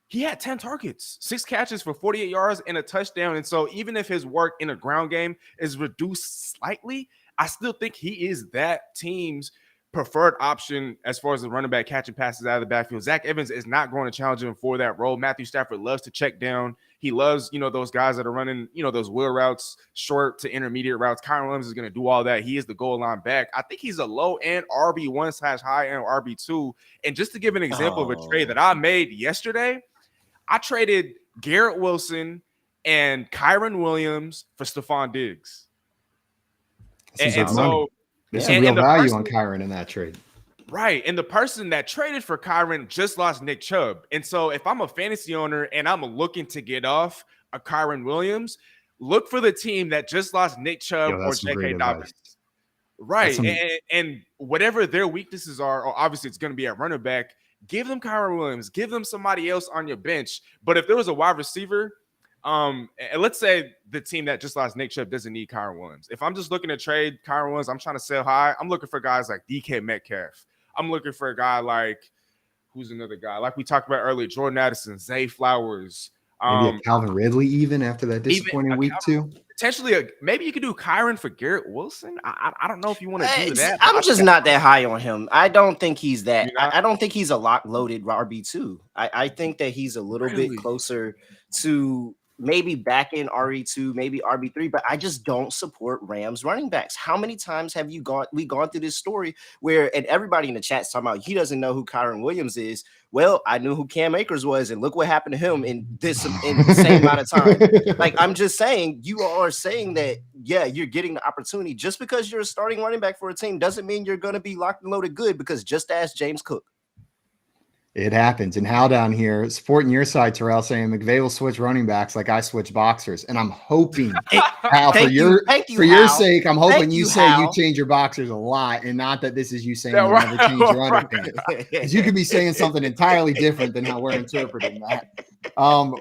he had 10 targets, 6 catches for 48 yards and a touchdown. And so even if his work in a ground game is reduced slightly, I still think he is that team's preferred option as far as the running back catching passes out of the backfield. Zach Evans is not going to challenge him for that role. Matthew Stafford loves to check down. He loves, those guys that are running, those wheel routes, short to intermediate routes. Kyrien Williams is going to do all that. He is the goal line back. I think he's a low-end RB1 / high-end RB2. And just to give an example of a trade that I made yesterday, I traded Garrett Wilson and Kyrien Williams for Stephon Diggs. There's some real value on Kyrien in that trade. Right. And the person that traded for Kyrien just lost Nick Chubb. And so if I'm a fantasy owner and I'm looking to get off a Kyrien Williams, look for the team that just lost Nick Chubb or J.K. Dobbins. Right. And whatever their weaknesses are, or obviously it's going to be at running back, give them Kyrien Williams, give them somebody else on your bench. But if there was a wide receiver, and let's say the team that just lost Nick Chubb doesn't need Kyrien Williams. If I'm just looking to trade Kyrien Williams, I'm trying to sell high. I'm looking for guys like DK Metcalf. I'm looking for a guy like, who's another guy? Like we talked about earlier, Jordan Addison, Zay Flowers. Maybe Calvin Ridley even after that disappointing week too. Potentially, maybe you could do Kyrien for Garrett Wilson. I don't know if you want to do that. I'm just not that high on him. I don't think he's that. I don't think he's a lock-loaded RB2. I think that he's a little bit closer to maybe back in RE2, maybe RB3, but I just don't support Rams running backs. How many times have we gone through this story where, and everybody in the chat's talking about he doesn't know who Kyrien Williams is. Well, I knew who Cam Akers was, and look what happened to him in the same amount of time. Like, I'm just saying, you are saying that, yeah, you're getting the opportunity. Just because you're a starting running back for a team doesn't mean you're going to be locked and loaded good, because just ask James Cook. It happens. And Hal down here supporting your side, Terrell, saying McVay will switch running backs like I switch boxers. And I'm hoping, Hal, for your sake, I'm hoping you say you change your boxers a lot, and not that this is you saying you never change your underpants. Because you could be saying something entirely different than how we're interpreting that.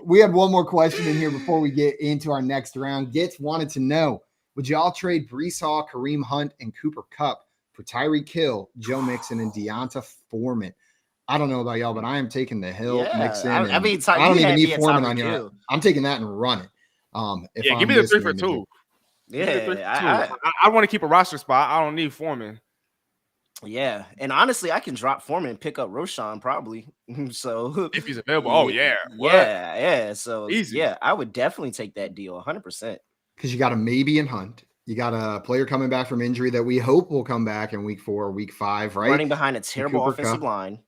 We have one more question in here before we get into our next round. Gitz wanted to know, would y'all trade Breece Hall, Kareem Hunt, and Cooper Kupp for Tyreek Hill, Joe Mixon, and Deonta Foreman? I don't know about y'all, but I am taking the Hill, Mixon. I don't even need Foreman on here. I'm taking that and running. Give me the 3 for 2. Yeah, I want to keep a roster spot. I don't need Foreman. Yeah, and honestly, I can drop Foreman and pick up Roshan probably. So if he's available, yeah. So easy. Yeah, I would definitely take that deal 100%. Because you got a maybe in Hunt. You got a player coming back from injury that we hope will come back in week 4 or week 5, right? Running behind a terrible offensive line.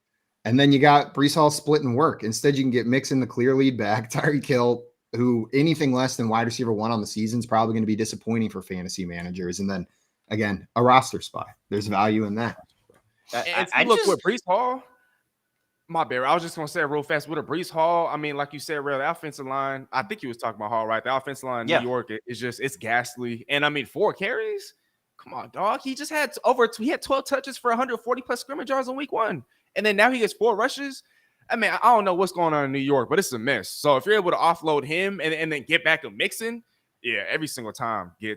And then you got Breece Hall splitting work. Instead, you can get Mixon the clear lead back. Tyreek Hill, who anything less than wide receiver 1 on the season is probably going to be disappointing for fantasy managers. And then, again, a roster spot. There's value in that. I look with Breece Hall. My bad. I was just going to say real fast with a Breece Hall. I mean, like you said, the offensive line, I think you was talking about Hall, right? The offensive line in New York is just, it's ghastly. And I mean, 4 carries. Come on, dog. He just had 12 touches for 140 plus scrimmage yards in week 1. And then now he gets 4 rushes. I mean, I don't know what's going on in New York, but it's a mess. So if you're able to offload him and then get back a Mixon, every single time. And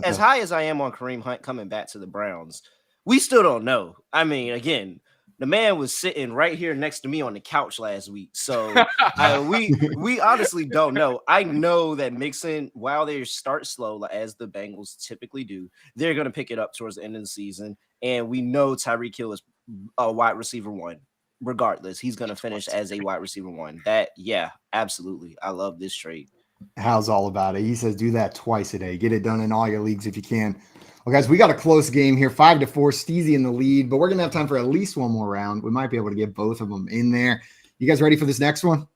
as high as I am on Kareem Hunt coming back to the Browns, we still don't know. I mean, again, the man was sitting right here next to me on the couch last week. So we honestly don't know. I know that Mixon, while they start slow, as the Bengals typically do, they're going to pick it up towards the end of the season. And we know Tyreek Hill is a wide receiver 1. Regardless, he's going to finish as a wide receiver 1. Absolutely. I love this trade. Hal's all about it. He says do that twice a day. Get it done in all your leagues if you can. Well, guys, we got a close game here, 5-4, Steezy in the lead, but we're going to have time for at least one more round. We might be able to get both of them in there. You guys ready for this next one?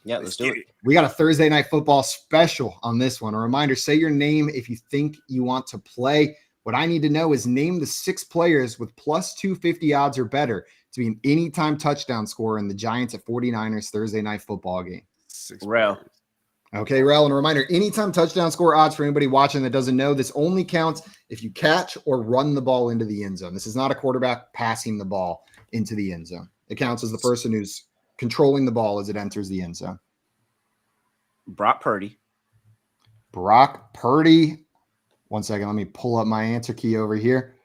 Yeah, let's do it. We got a Thursday Night Football special on this one. A reminder, say your name if you think you want to play. What I need to know is name the 6 players with plus 250 odds or better to be an anytime touchdown scorer in the Giants at 49ers Thursday Night Football game. 6 Rel. Okay, Rel, and a reminder, anytime touchdown score odds for anybody watching that doesn't know, this only counts if you catch or run the ball into the end zone. This is not a quarterback passing the ball into the end zone. It counts as the person who's controlling the ball as it enters the end zone. Brock Purdy. One second, let me pull up my answer key over here.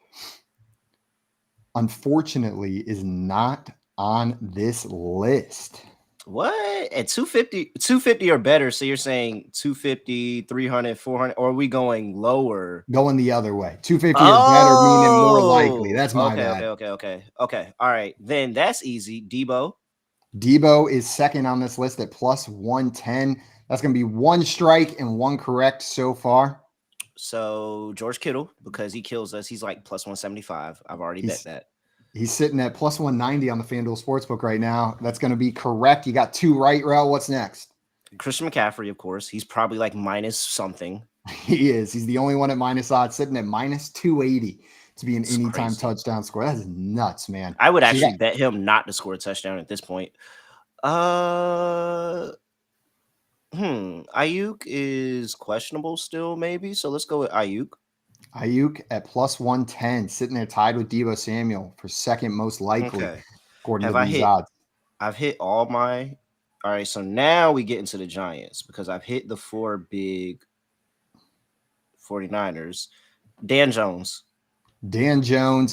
Unfortunately, is not on this list. What? At 250 or better, so you're saying 250, 300, 400, or are we going lower? Going the other way. 250 or better, meaning more likely. That's my bad. Okay. All right, then that's easy. Debo. Debo is second on this list at plus 110. That's going to be one strike and one correct so far. So George Kittle, because he kills us, he's like plus 175. I've already bet that. He's sitting at plus 190 on the FanDuel Sportsbook right now. That's going to be correct. You got two right, Rel. What's next? Christian McCaffrey, of course. He's probably like minus something. He is. He's the only one at minus odds, sitting at minus 280 to be an anytime touchdown score. That is nuts, man. I would actually bet him not to score a touchdown at this point. Ayuk is questionable still, maybe. So let's go with Ayuk. Ayuk at plus 110, sitting there tied with Deebo Samuel for second most likely, according to these odds. I've hit all my. All right, so now we get into the Giants because I've hit the four big 49ers. Dan Jones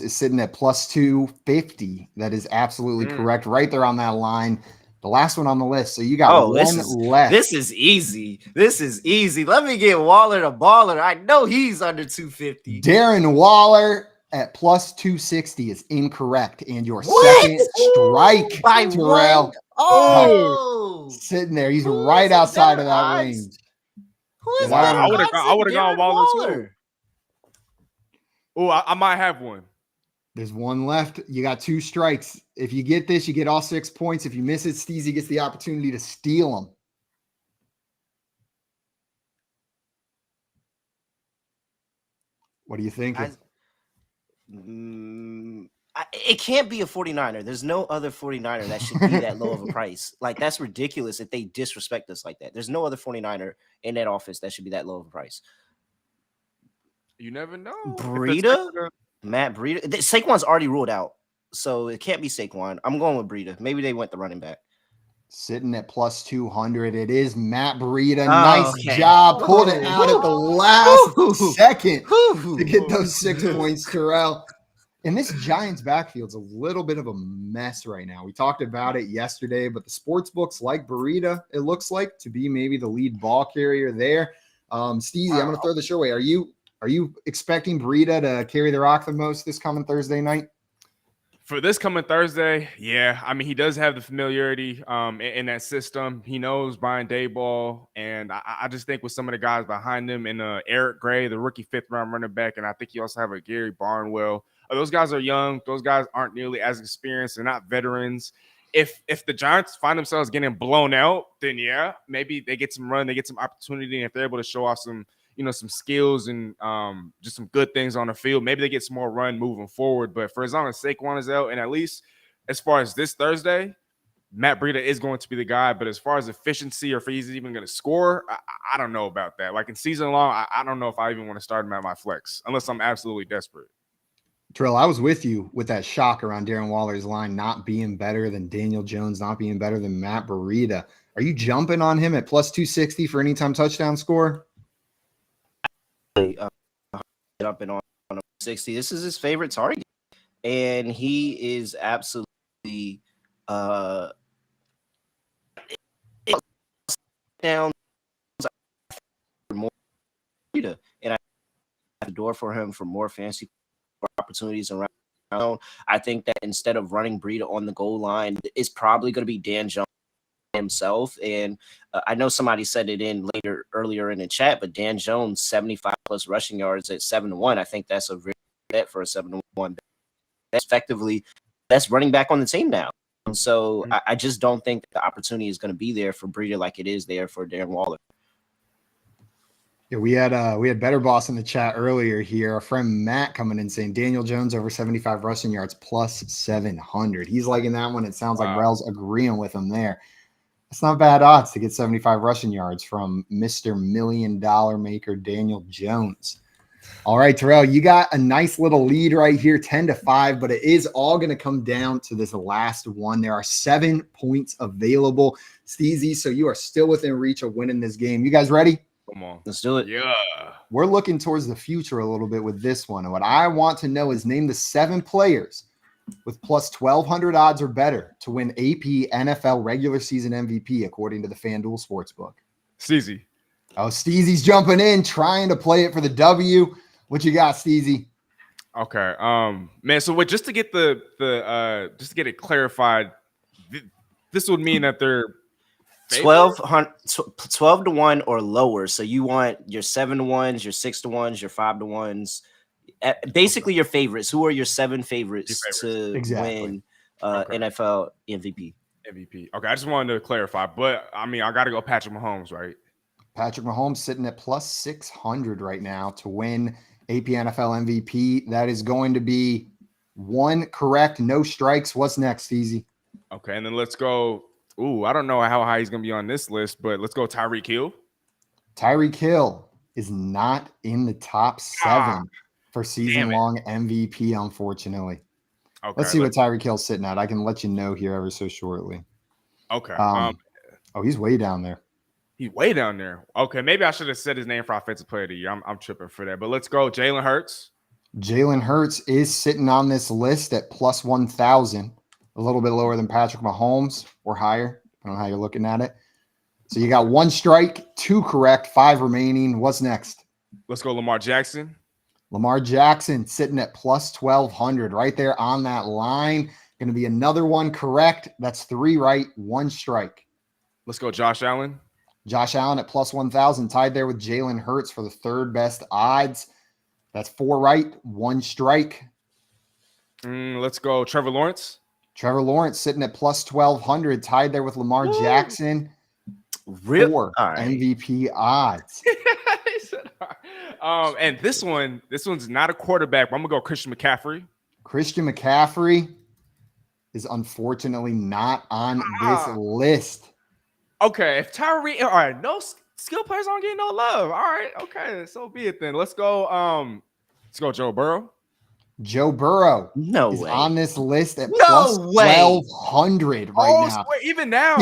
is sitting at plus 250. That is absolutely correct. Right there on that line. The last one on the list. So you got one left. This is easy. Let me get Waller to baller. I know he's under 250. Darren Waller at plus 260 is incorrect. And your second strike by Terrell. Sitting there. He's right outside of that range. I would have gone Waller too. Oh, I might have one. There's one left. You got two strikes. If you get this, you get all 6 points. If you miss it, Steezy gets the opportunity to steal them. What are you thinking? It can't be a 49er. There's no other 49er that should be that low of a price. Like, that's ridiculous if they disrespect us like that. There's no other 49er in that office that should be that low of a price. You never know. Breida? Matt Breida. Saquon's already ruled out, so it can't be Saquon. I'm going with Breida. Maybe they went the running back. Sitting at plus 200. It is Matt Breida. Nice job. Pulled it out at the last second to get those 6 points, Terrell. And this Giants backfield's a little bit of a mess right now. We talked about it yesterday, but the sports books like Breida, it looks like, to be maybe the lead ball carrier there. Steezy, I'm going to throw this your way. Are you expecting Breida to carry the rock the most this coming Thursday night? For this coming Thursday, yeah. I mean, he does have the familiarity in that system. He knows Brian Daboll, and I just think with some of the guys behind him in Eric Gray, the rookie 5th-round running back, and I think you also have a Gary Barnwell. Those guys are young. Those guys aren't nearly as experienced. They're not veterans. If the Giants find themselves getting blown out, then yeah, maybe they get some run, they get some opportunity, and if they're able to show off some skills and just some good things on the field, maybe they get some more run moving forward. But for as long as Saquon is out, and at least as far as this Thursday, Matt Breida is going to be the guy. But as far as efficiency or if he's even going to score, I don't know about that. Like in season long, I don't know if I even want to start him at my flex unless I'm absolutely desperate. Terrell, I was with you with that shock around Darren Waller's line not being better than Daniel Jones, not being better than Matt Breida. Are you jumping on him at plus 260 for anytime touchdown score? Jumping on 60. This is his favorite target, and he is absolutely down more, and I have the door for him for more fancy opportunities around. I think that instead of running Breida on the goal line, it's probably going to be Dan Jones himself. And I know somebody said it earlier in the chat, but Dan Jones 75 plus rushing yards at 7-1. I think that's a real bet for a 7-1. That's effectively best running back on the team now. And so I just don't think the opportunity is going to be there for Breida like it is there for Darren Waller. Yeah, we had Better Boss in the chat earlier here. Our friend Matt coming in saying Daniel Jones over 75 rushing yards plus 700. He's liking that one. It sounds like Rel's agreeing with him there. It's not bad odds to get 75 rushing yards from Mr. $1 Million Maker Daniel Jones. All right, Terrell, you got a nice little lead right here, 10-5, but it is all going to come down to this last one. There are 7 points available, Steezy, so you are still within reach of winning this game. You guys ready? Come on. Let's do it. Yeah. We're looking towards the future a little bit with this one. And what I want to know is name the 7 players with plus 1,200 odds or better to win AP NFL regular season MVP, according to the FanDuel Sportsbook. Steezy. Oh, Steezy's jumping in, trying to play it for the W. What you got, Steezy? Okay. Man, so just to get just to get it clarified, This would mean that they're 12 to 1 or lower. So you want your 7 to 1s, your 6 to 1s, your 5 to 1s. Basically, your favorites. Who are your 7 favorites to win NFL MVP? MVP. Okay, I just wanted to clarify, but I mean, I got to go Patrick Mahomes, right? Patrick Mahomes sitting at plus 600 right now to win AP NFL MVP. That is going to be 1 correct, no strikes. What's next, Steezy? Okay, and then let's go. Ooh, I don't know how high he's going to be on this list, but let's go Tyreek Hill. Tyreek Hill is not in the top 7 for season-long MVP, unfortunately. Okay, let's see what Tyreek Hill's sitting at. I can let you know here ever so shortly. Okay. He's way down there. He's way down there. Okay, maybe I should have said his name for Offensive Player of the Year. I'm tripping for that. But let's go Jalen Hurts. Jalen Hurts is sitting on this list at plus 1,000. A little bit lower than Patrick Mahomes or higher. I don't know how you're looking at it. So you got 1 strike, 2 correct, 5 remaining. What's next? Let's go Lamar Jackson. Lamar Jackson sitting at plus 1,200 right there on that line. Going to be another 1 correct. That's 3 right, 1 strike. Let's go Josh Allen. Josh Allen at plus 1,000, tied there with Jalen Hurts for the 3rd best odds. That's 4 right, 1 strike. Let's go Trevor Lawrence. Trevor Lawrence sitting at plus 1,200, tied there with Lamar Jackson. 4 MVP odds. And this one's not a quarterback, but I'm gonna go Christian McCaffrey. Christian McCaffrey is unfortunately not on this list. Okay, if Tyree, all right, no skill players aren't getting no love. All right, okay, so be it then. Let's go Joe Burrow. Joe Burrow is on this list at plus 1,200 right now. Even now.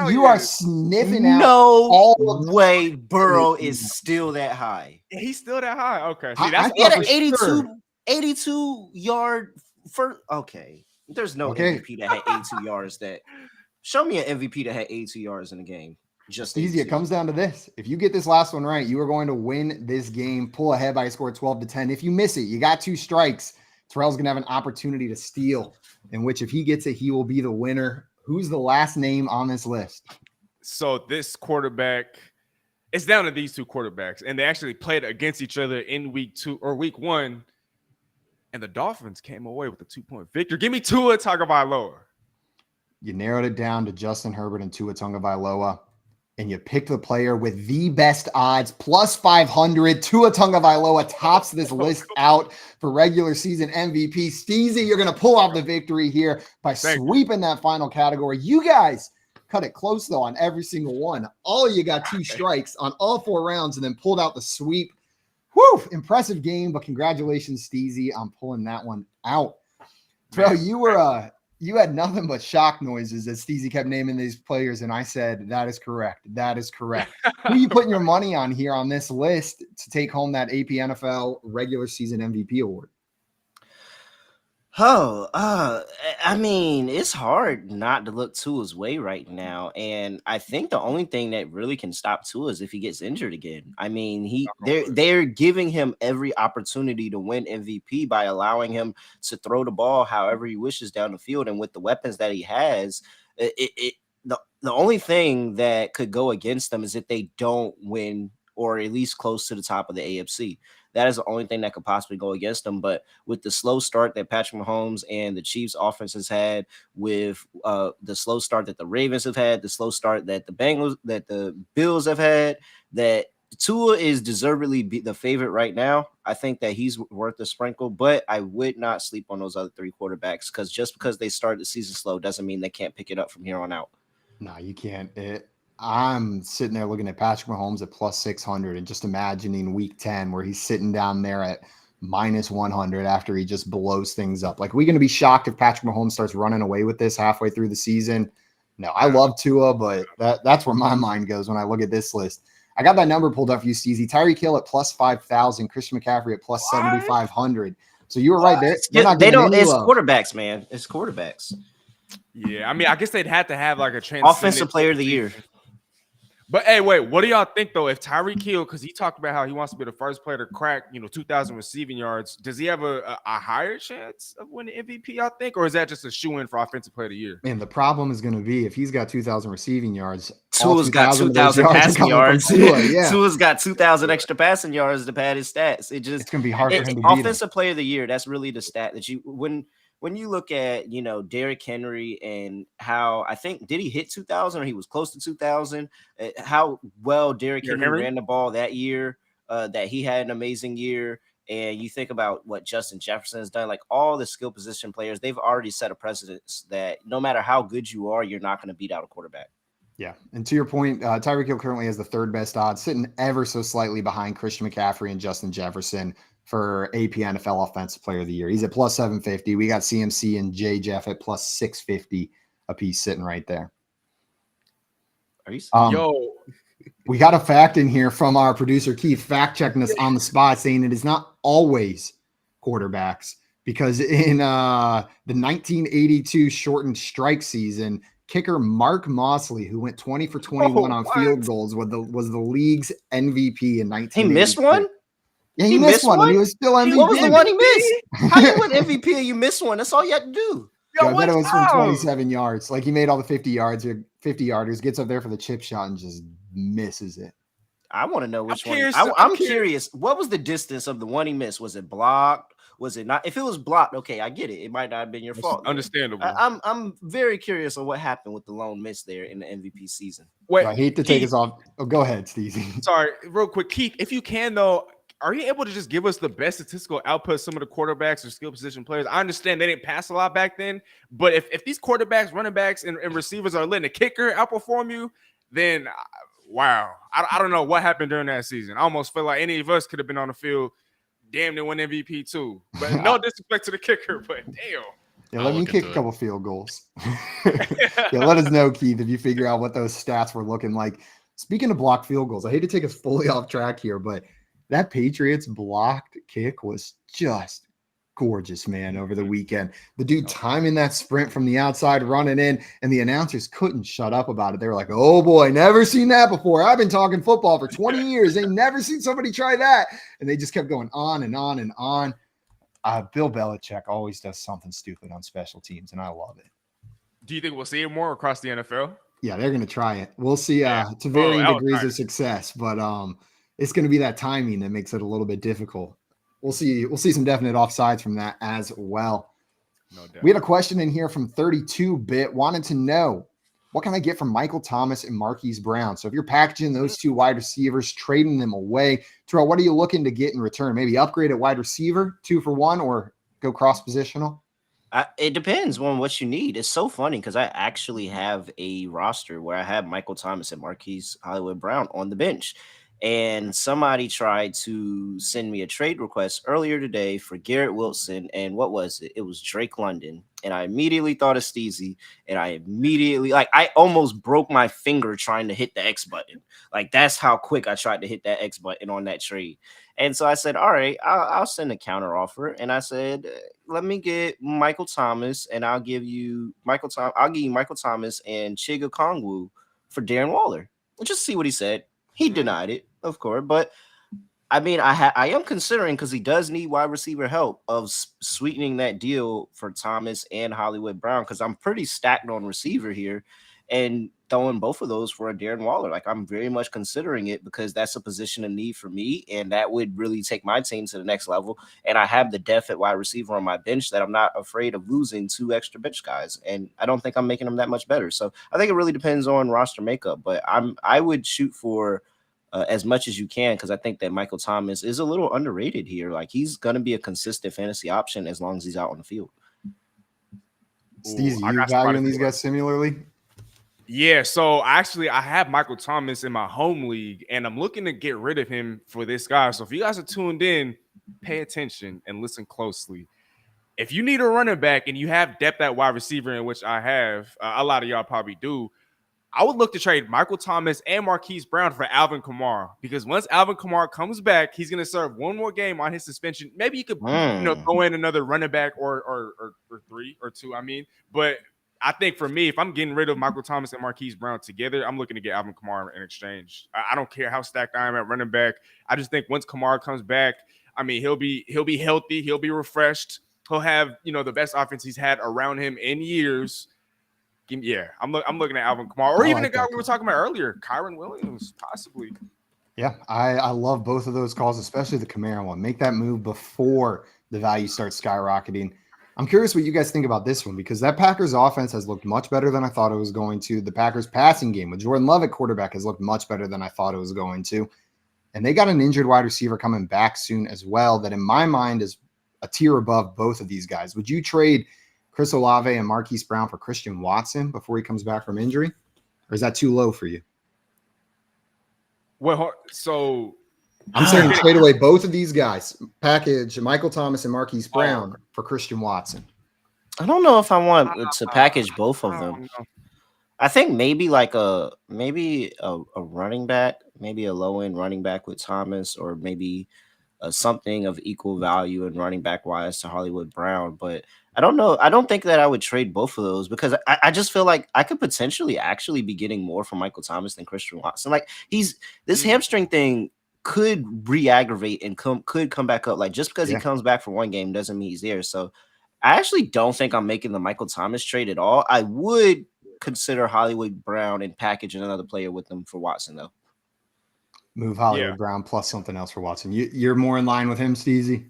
You are sniffing out. No way Burrow is still that high. He's still that high. Okay. See, that's he had an 82 yard for. Okay. There's no MVP that had 82 yards that. Show me an MVP that had 82 yards in a game. Just easy. It comes down to this. If you get this last one right, you are going to win this game, pull ahead by a score of 12-10. If you miss it, you got 2 strikes. Terrell's going to have an opportunity to steal, in which if he gets it, he will be the winner. Who's the last name on this list? So this quarterback, it's down to these 2 quarterbacks, and they actually played against each other in week 1, and the Dolphins came away with a 2-point victory. Give me Tua Tagovailoa. You narrowed it down to Justin Herbert and Tua Tagovailoa, and you picked the player with the best odds, plus 500. Tua Tagovailoa tops this list out for regular season MVP. Steezy, you're going to pull out the victory here by sweeping that final category. You guys cut it close, though, on every single one. All of you got 2 strikes on all 4 rounds and then pulled out the sweep. Whew, impressive game, but congratulations, Steezy, on pulling that one out. Bro, you had nothing but shock noises as Steezy kept naming these players, and I said, that is correct. That is correct. Who are you putting your money on here on this list to take home that AP NFL regular season MVP award? I mean, it's hard not to look Tua's way right now. And I think the only thing that really can stop Tua is if he gets injured again. I mean, they're giving him every opportunity to win MVP by allowing him to throw the ball however he wishes down the field. And with the weapons that he has, the only thing that could go against them is if they don't win or at least close to the top of the AFC. That is the only thing that could possibly go against them. But with the slow start that Patrick Mahomes and the Chiefs offense has had, with the slow start that the Ravens have had, the slow start that the Bills have had, that Tua is deservedly the favorite right now. I think that he's worth a sprinkle, but I would not sleep on those other 3 quarterbacks because just because they started the season slow doesn't mean they can't pick it up from here on out. No, you can't. I'm sitting there looking at Patrick Mahomes at plus 600 and just imagining week 10 where he's sitting down there at minus 100 after he just blows things up. Like, are we going to be shocked if Patrick Mahomes starts running away with this halfway through the season? No, I love Tua, but that's where my mind goes when I look at this list. I got that number pulled up for you, Steezy. Tyreek Hill at plus 5,000, Christian McCaffrey at plus 7,500. So you were right there. They don't. It's quarterbacks, man. It's quarterbacks. Yeah, I mean, I guess they'd have to have like a offensive player of the year. But hey, wait, what do y'all think though? If Tyreek Hill, because he talked about how he wants to be the first player to crack, 2,000 receiving yards, does he have a higher chance of winning MVP? I think, or is that just a shoe in for offensive player of the year? Man, the problem is going to be if he's got 2,000 receiving yards, Tua's got 2,000 passing passing yards. Tua, yeah. Tua's got 2,000 extra passing yards to pad his stats. It's going to be hard for him to beat offensive player of the year. That's really the stat that you when you look at Derrick Henry and how I think did he hit 2,000 or he was close to 2,000? How well Derrick Henry ran the ball that year. That he had an amazing year. And you think about what Justin Jefferson has done, like all the skill position players, they've already set a precedence that no matter how good you are, you're not going to beat out a quarterback. Yeah. And to your point, Tyreek Hill currently has the third best odds, sitting ever so slightly behind Christian McCaffrey and Justin Jefferson for AP NFL Offensive Player of the Year. He's at plus 750. We got CMC and J. Jeff at plus 650 a piece sitting right there. Are you we got a fact in here from our producer Keith, fact checking us on the spot, saying it is not always quarterbacks, because in the 1982 shortened strike season, kicker Mark Mosley, who went 20 for 21 on field goals, was the league's MVP in 1982. He missed one? Yeah, he missed one, and he was still MVP. What was the one he missed? How you win MVP and you miss one? That's all you had to do. Yo, I bet it was from 27 yards. Like, he made all the 50 yarders, gets up there for the chip shot and just misses it. I want to know which one. I'm curious. What was the distance of the one he missed? Was it blocked? Was it not? If it was blocked, okay, I get it. It might not have been your fault. Understandable. I'm very curious on what happened with the lone miss there in the MVP season. Wait, I hate to take us off. Oh, go ahead, Steezy. Sorry, real quick, Keith. If you can though, are you able to just give us the best statistical output of some of the quarterbacks or skill position players? I understand they didn't pass a lot back then, but if these quarterbacks, running backs, and receivers are letting a kicker outperform you, then wow. I don't know what happened during that season. I almost feel like any of us could have been on the field, damn, they win MVP too. But no disrespect to the kicker, but damn. Yeah, let me kick a couple field goals. Yeah, let us know, Keith, if you figure out what those stats were looking like. Speaking of blocked field goals, I hate to take us fully off track here, but that Patriots blocked kick was just gorgeous, man, over the weekend. The dude timing that sprint from the outside, running in, and the announcers couldn't shut up about it. They were like, oh boy, never seen that before. I've been talking football for 20 years. They never seen somebody try that. And they just kept going on and on and on. Bill Belichick always does something stupid on special teams, and I love it. Do you think we'll see it more across the NFL? Yeah, they're going to try it. We'll see to varying degrees of success, but it's going to be that timing that makes it a little bit difficult. We'll see some definite offsides from that as well. No doubt. We had a question in here from 32-bit, wanted to know, what can I get from Michael Thomas and Marquise Brown? So if you're packaging those two wide receivers, trading them away, Terrell, what are you looking to get in return? Maybe upgrade at wide receiver, 2 for 1, or go cross positional? It depends on what you need. It's so funny because I actually have a roster where I have Michael Thomas and Marquise Hollywood Brown on the bench. And somebody tried to send me a trade request earlier today for Garrett Wilson. And what was it? It was Drake London. And I immediately thought of Steezy. And I immediately, I almost broke my finger trying to hit the X button. Like, that's how quick I tried to hit that X button on that trade. And so I said, all right, I'll send a counter offer. And I said, let me get Michael Thomas, and I'll give you Michael Thomas and Chiga Kongwu for Darren Waller. We'll just see what he said. He denied it, of course, but I mean, I am considering, because he does need wide receiver help, of sweetening that deal for Thomas and Hollywood Brown, because I'm pretty stacked on receiver here, and throwing both of those for a Darren Waller. Like, I'm very much considering it, because that's a position of need for me, and that would really take my team to the next level. And I have the depth at wide receiver on my bench that I'm not afraid of losing 2 extra bench guys, and I don't think I'm making them that much better. So I think it really depends on roster makeup, but I would shoot for as much as you can, because I think that Michael Thomas is a little underrated here. Like, he's going to be a consistent fantasy option as long as he's out on the field. Steezy, you valuing these guys similarly? Yeah, so actually I have Michael Thomas in my home league, and I'm looking to get rid of him for this guy. So if you guys are tuned in, pay attention and listen closely. If you need a running back and you have depth at wide receiver, in which I have, a lot of y'all probably do, I would look to trade Michael Thomas and Marquise Brown for Alvin Kamara, because once Alvin Kamara comes back, he's going to serve one more game on his suspension. Maybe you could throw in another running back or 3 or 2. I mean, but I think for me, if I'm getting rid of Michael Thomas and Marquise Brown together, I'm looking to get Alvin Kamara in exchange. I don't care how stacked I am at running back. I just think once Kamara comes back, I mean, he'll be healthy, he'll be refreshed, he'll have the best offense he's had around him in years. Yeah, I'm looking at Alvin Kamara, or even the guy we were talking about earlier, Kyrien Williams, possibly. Yeah, I love both of those calls, especially the Kamara one. Make that move before the value starts skyrocketing. I'm curious what you guys think about this one, because that Packers offense has looked much better than I thought it was going to. The Packers passing game with Jordan Love at quarterback has looked much better than I thought it was going to. And they got an injured wide receiver coming back soon as well that in my mind is a tier above both of these guys. Would you trade Chris Olave and Marquise Brown for Christian Watson before he comes back from injury? Or is that too low for you? Well, so I'm saying trade away both of these guys, package Michael Thomas and Marquise Brown for Christian Watson. I don't know if I want to package both of them. I think maybe a running back, maybe a low end running back with Thomas, or maybe something of equal value in running back wise to Hollywood Brown. But I don't know. I don't think that I would trade both of those, because I just feel like I could potentially actually be getting more from Michael Thomas than Christian Watson. Like this hamstring thing could re-aggravate and could come back up. Like just because he comes back for one game doesn't mean he's there. So I actually don't think I'm making the Michael Thomas trade at all. I would consider Hollywood Brown and packaging another player with them for Watson though. Move Hollywood Brown plus something else for Watson. You're more in line with him, Steezy?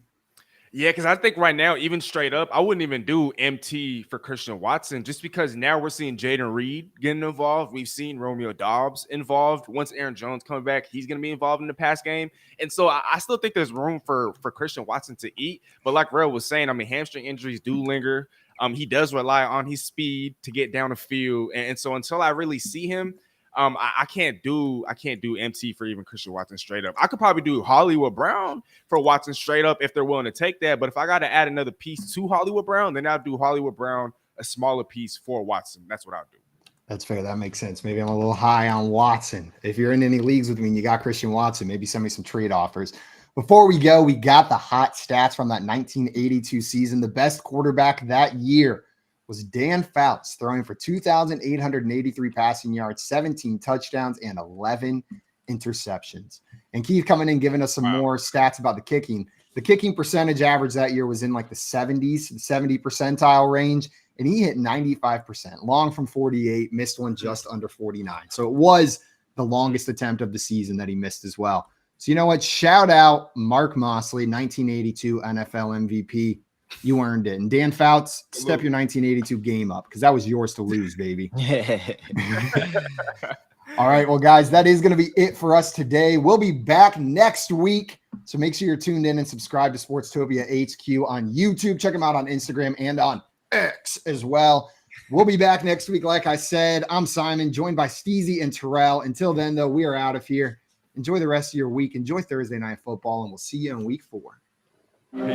Yeah, because I think right now, even straight up, I wouldn't even do MT for Christian Watson, just because now we're seeing Jaden Reed getting involved. We've seen Romeo Doubs involved. Once Aaron Jones comes back, he's going to be involved in the pass game. And so I still think there's room for Christian Watson to eat. But like Rel was saying, I mean, hamstring injuries do linger. He does rely on his speed to get down the field. And so until I really see him, I can't do MT for even Christian Watson straight up. I could probably do Hollywood Brown for Watson straight up if they're willing to take that. But if I got to add another piece to Hollywood Brown, then I'll do Hollywood Brown, a smaller piece for Watson. That's what I'll do. That's fair. That makes sense. Maybe I'm a little high on Watson. If you're in any leagues with me and you got Christian Watson, maybe send me some trade offers. Before we go, we got the hot stats from that 1982 season. The best quarterback that year was Dan Fouts, throwing for 2,883 passing yards, 17 touchdowns, and 11 interceptions. And Keith coming in giving us some more stats about the kicking. The kicking percentage average that year was in like the 70s, 70 percentile range, and he hit 95%, long from 48, missed one just under 49. So it was the longest attempt of the season that he missed as well. So you know what? Shout out Mark Mosley, 1982 NFL MVP. You earned it. And Dan Fouts, step your 1982 game up, because that was yours to lose, baby. All right, well, guys, that is going to be it for us today. We'll be back next week, so make sure you're tuned in and subscribe to Sportstopia HQ on YouTube. Check them out on Instagram and on X as well. We'll be back next week, like I said. I'm Simon, joined by Steezy and Terrell. Until then, though, we are out of here. Enjoy the rest of your week. Enjoy Thursday Night Football, and we'll see you in week 4. Peace.